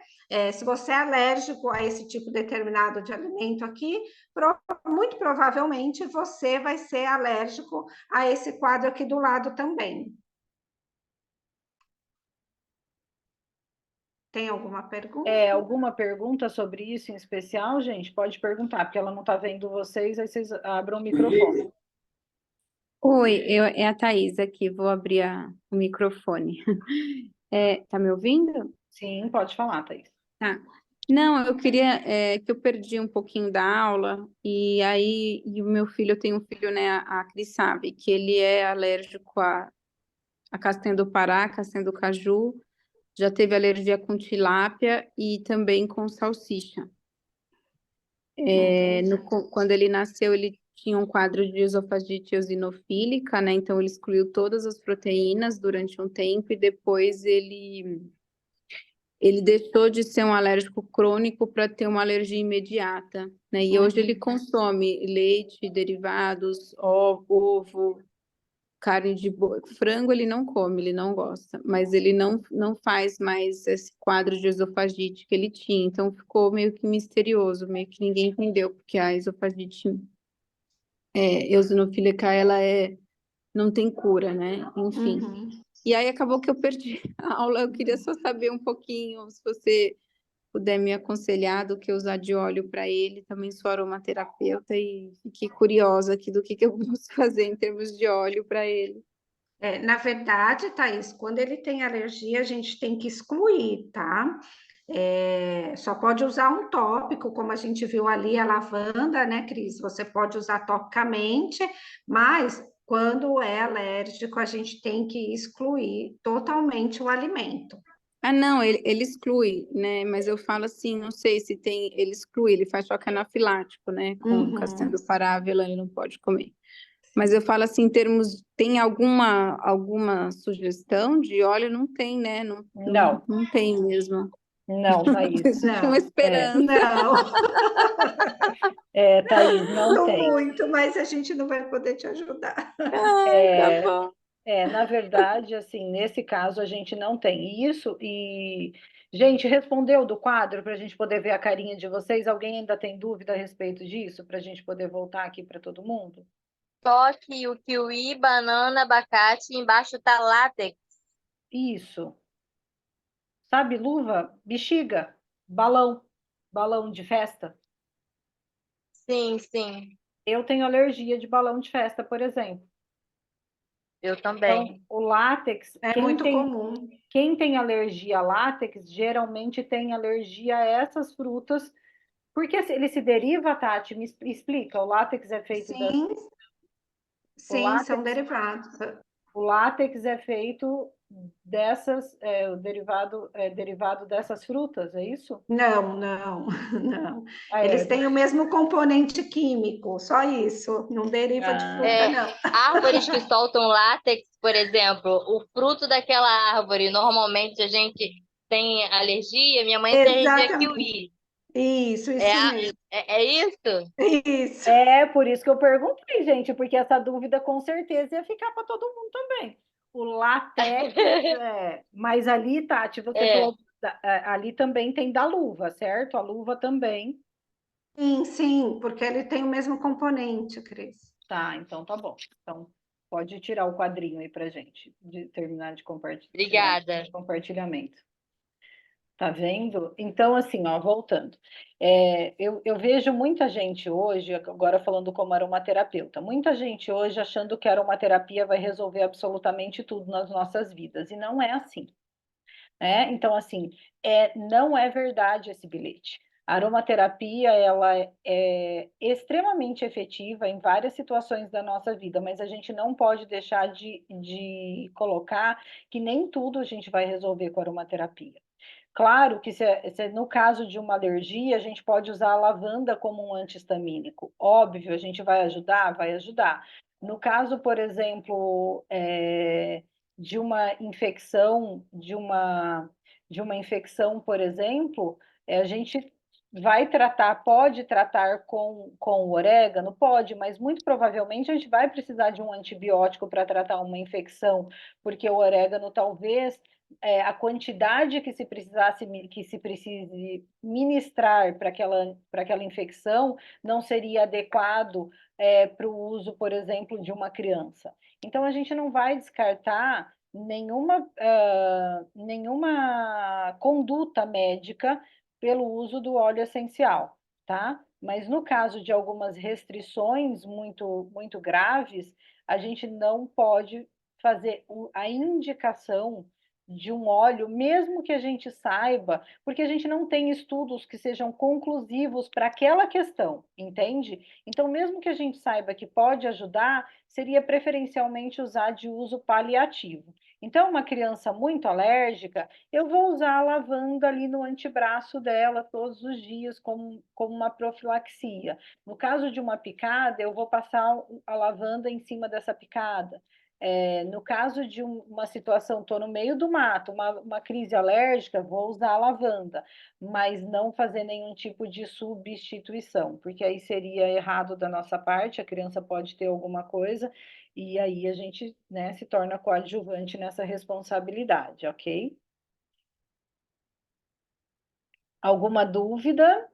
Speaker 2: Se você é alérgico a esse tipo determinado de alimento aqui, muito provavelmente você vai ser alérgico a esse quadro aqui do lado também. Tem alguma pergunta?
Speaker 1: Alguma pergunta sobre isso em especial, gente? Pode perguntar, porque ela não está vendo vocês, aí vocês abram o microfone.
Speaker 7: Oi, é a Thaís aqui, vou abrir o microfone. Tá me ouvindo?
Speaker 1: Sim, pode falar, Thaís.
Speaker 7: Tá. Não, eu queria, que eu perdi um pouquinho da aula, e aí, o meu filho, eu tenho um filho, né, a Cris sabe, que ele é alérgico a castanha do Pará, castanha do caju, já teve alergia com tilápia e também com salsicha. Quando ele nasceu, ele tinha um quadro de esofagite eosinofílica, né? Então ele excluiu todas as proteínas durante um tempo e depois ele deixou de ser um alérgico crônico para ter uma alergia imediata, né? E hoje ele consome leite, derivados, ovo, carne de boi. Frango ele não come, ele não gosta, mas ele não faz mais esse quadro de esofagite que ele tinha. Então ficou meio que misterioso, meio que ninguém entendeu, porque a esofagite eosinofílica, não tem cura, né? Enfim. E aí acabou que eu perdi a aula. Eu queria só saber um pouquinho, se você puder me aconselhar do que usar de óleo para ele. Também sou aromaterapeuta e fiquei curiosa aqui do que eu posso fazer em termos de óleo para ele.
Speaker 2: Na verdade, Thaís, quando ele tem alergia, a gente tem que excluir, tá? Só pode usar um tópico, como a gente viu ali, a lavanda, né, Cris? Você pode usar topicamente, mas quando é alérgico, a gente tem que excluir totalmente o alimento.
Speaker 7: Ah, não, ele exclui, né? Mas eu falo assim, não sei se tem, ele exclui, ele faz choque anafilático, né? Com castanha do Pará, avelã, ele não pode comer. Mas eu falo assim, em termos, tem alguma sugestão de óleo? Não tem, né? Não tem mesmo.
Speaker 1: Não, Thaís.
Speaker 7: Existe uma esperança.
Speaker 2: Não.
Speaker 1: Thaís, não tem.
Speaker 2: Muito, mas a gente não vai poder te ajudar.
Speaker 7: Tá bom.
Speaker 1: Na verdade, assim, nesse caso a gente não tem isso e, gente, respondeu do quadro para a gente poder ver a carinha de vocês? Alguém ainda tem dúvida a respeito disso para a gente poder voltar aqui para todo mundo?
Speaker 3: Só que o kiwi, banana, abacate, embaixo tá látex.
Speaker 1: Isso. Sabe, luva, bexiga, balão de festa.
Speaker 3: Sim, sim.
Speaker 1: Eu tenho alergia de balão de festa, por exemplo.
Speaker 3: Eu também.
Speaker 1: Então, o látex,
Speaker 2: É muito comum.
Speaker 1: Quem tem alergia a látex, geralmente tem alergia a essas frutas, porque ele se deriva, Tati, me explica, o látex é feito
Speaker 2: Sim, são derivados.
Speaker 1: O látex é feito dessas, o derivado dessas frutas, é isso?
Speaker 2: Não. Eles têm o mesmo componente químico, só isso. Não deriva de fruta, não.
Speaker 3: Árvores que soltam látex, por exemplo, o fruto daquela árvore, normalmente a gente tem alergia, minha mãe tem alergia a kiwi.
Speaker 2: Isso mesmo.
Speaker 3: É isso?
Speaker 2: Isso.
Speaker 1: Por isso que eu perguntei, gente, porque essa dúvida com certeza ia ficar para todo mundo também. O látex, mas ali, Tati, você falou, ali também tem da luva, certo? A luva também.
Speaker 2: Sim, porque ele tem o mesmo componente, Cris.
Speaker 1: Tá, então tá bom. Então, pode tirar o quadrinho aí pra gente, terminar de
Speaker 3: Obrigada.
Speaker 1: compartilhamento. Tá vendo? Então, assim, ó, voltando. Eu vejo muita gente hoje, agora falando como aromaterapeuta, muita gente hoje achando que a aromaterapia vai resolver absolutamente tudo nas nossas vidas, e não é assim, né? Então, assim, não é verdade esse bilhete. A aromaterapia, ela é extremamente efetiva em várias situações da nossa vida, mas a gente não pode deixar de colocar que nem tudo a gente vai resolver com a aromaterapia. Claro que no caso de uma alergia, a gente pode usar a lavanda como um anti-histamínico. Óbvio, a gente vai ajudar? Vai ajudar. No caso, por exemplo, de uma infecção, de uma infecção, por exemplo, a gente vai tratar, pode tratar com o orégano? Pode, mas muito provavelmente a gente vai precisar de um antibiótico para tratar uma infecção, porque o orégano talvez a quantidade que se precise ministrar para aquela infecção não seria adequado para o uso, por exemplo, de uma criança. Então, a gente não vai descartar nenhuma conduta médica pelo uso do óleo essencial, tá? Mas no caso de algumas restrições muito, muito graves, a gente não pode fazer a indicação de um óleo, mesmo que a gente saiba, porque a gente não tem estudos que sejam conclusivos para aquela questão, entende? Então, mesmo que a gente saiba que pode ajudar, seria preferencialmente usar de uso paliativo. Então, uma criança muito alérgica, eu vou usar a lavanda ali no antebraço dela todos os dias, como uma profilaxia. No caso de uma picada, eu vou passar a lavanda em cima dessa picada. No caso de uma situação, estou no meio do mato, uma crise alérgica, vou usar a lavanda, mas não fazer nenhum tipo de substituição, porque aí seria errado da nossa parte, a criança pode ter alguma coisa, e aí a gente, né, se torna coadjuvante nessa responsabilidade, ok? Alguma dúvida?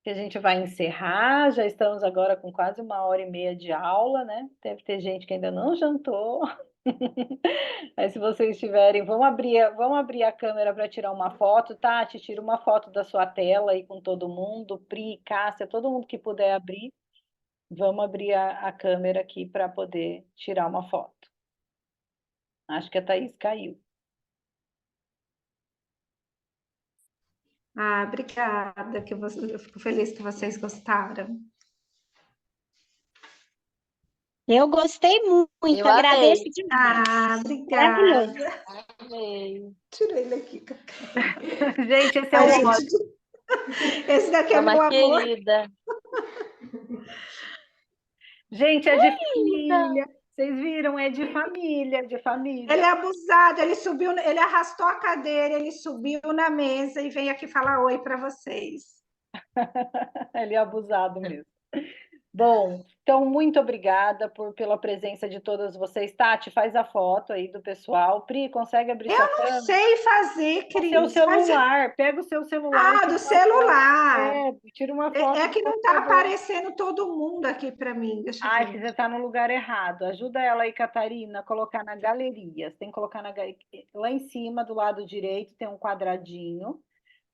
Speaker 1: Que a gente vai encerrar, já estamos agora com quase 1h30 de aula, né? Deve ter gente que ainda não jantou. Aí, se vocês tiverem, vamos abrir a câmera para tirar uma foto. Tati, tira uma foto da sua tela aí com todo mundo. Pri, Cássia, todo mundo que puder abrir. Vamos abrir a câmera aqui para poder tirar uma foto. Acho que a Thaís caiu.
Speaker 2: Obrigada, eu fico feliz que vocês gostaram.
Speaker 4: Eu gostei muito,
Speaker 3: Eu
Speaker 4: agradeço
Speaker 3: amei.
Speaker 4: demais.
Speaker 2: Obrigada.
Speaker 4: Maravilhoso.
Speaker 3: Amei.
Speaker 2: Tirei ele aqui.
Speaker 1: Gente, esse é
Speaker 2: Ai,
Speaker 1: o
Speaker 2: gente, esse daqui
Speaker 3: É
Speaker 2: é
Speaker 3: uma
Speaker 2: meu amor.
Speaker 3: querida.
Speaker 1: Gente, é de
Speaker 3: Linda.
Speaker 1: família. Vocês viram? É de família, de família.
Speaker 2: Ele é abusado, ele subiu, ele arrastou a cadeira, ele subiu na mesa e veio aqui falar oi para vocês.
Speaker 1: Ele é abusado mesmo. Bom, então, muito obrigada pela presença de todas vocês. Tati, faz a foto aí do pessoal. Pri, consegue abrir sua
Speaker 2: Eu não
Speaker 1: câmera?
Speaker 2: sei fazer,
Speaker 1: O seu
Speaker 2: Cris.
Speaker 1: celular, pega o seu celular e
Speaker 2: Do
Speaker 1: tira uma
Speaker 2: celular.
Speaker 1: foto. Tira uma foto
Speaker 2: É
Speaker 1: do
Speaker 2: que não está
Speaker 1: computador.
Speaker 2: aparecendo todo mundo aqui para mim. Deixa eu
Speaker 1: Ai,
Speaker 2: ver.
Speaker 1: você está no lugar errado. Ajuda ela aí, Catarina, a colocar na galeria. Você tem que colocar lá em cima, do lado direito, tem um quadradinho.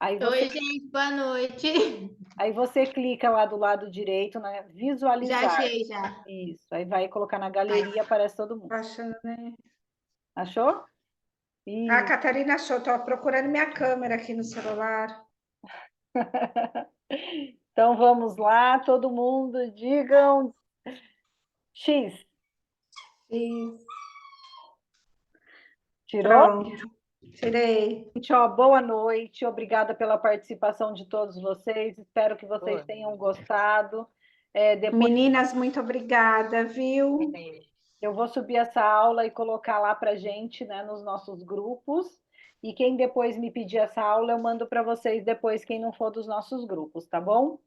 Speaker 1: Aí você,
Speaker 8: Oi, gente, boa noite.
Speaker 1: aí você clica lá do lado direito na
Speaker 8: Já
Speaker 1: visualizar.
Speaker 8: achei, já.
Speaker 1: Isso. Aí vai colocar na galeria, aparece todo mundo.
Speaker 2: Tô achando, né?
Speaker 1: Achou?
Speaker 2: A
Speaker 1: Isso.
Speaker 2: Catarina achou, estou procurando minha câmera aqui no celular.
Speaker 1: Então vamos lá, todo mundo, digam X.
Speaker 2: Isso.
Speaker 1: Tirou?
Speaker 2: Pronto. Tirei.
Speaker 1: Gente, ó, boa noite, obrigada pela participação de todos vocês. Espero que vocês
Speaker 3: Boa
Speaker 1: tenham gostado. Depois
Speaker 2: Meninas, muito obrigada, viu?
Speaker 1: eu vou subir essa aula e colocar lá para gente, né, nos nossos grupos. E quem depois me pedir essa aula, eu mando para vocês depois, quem não for dos nossos grupos, tá bom?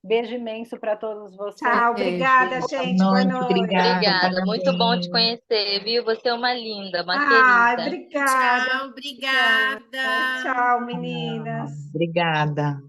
Speaker 1: Beijo imenso para todos vocês.
Speaker 2: Tchau, obrigada, gente. Boa noite.
Speaker 3: Obrigada. Muito bom te conhecer, viu? Você é uma linda, uma
Speaker 2: Ai,
Speaker 3: querida.
Speaker 2: obrigada.
Speaker 8: Tchau, obrigada.
Speaker 2: Tchau, meninas.
Speaker 9: Obrigada.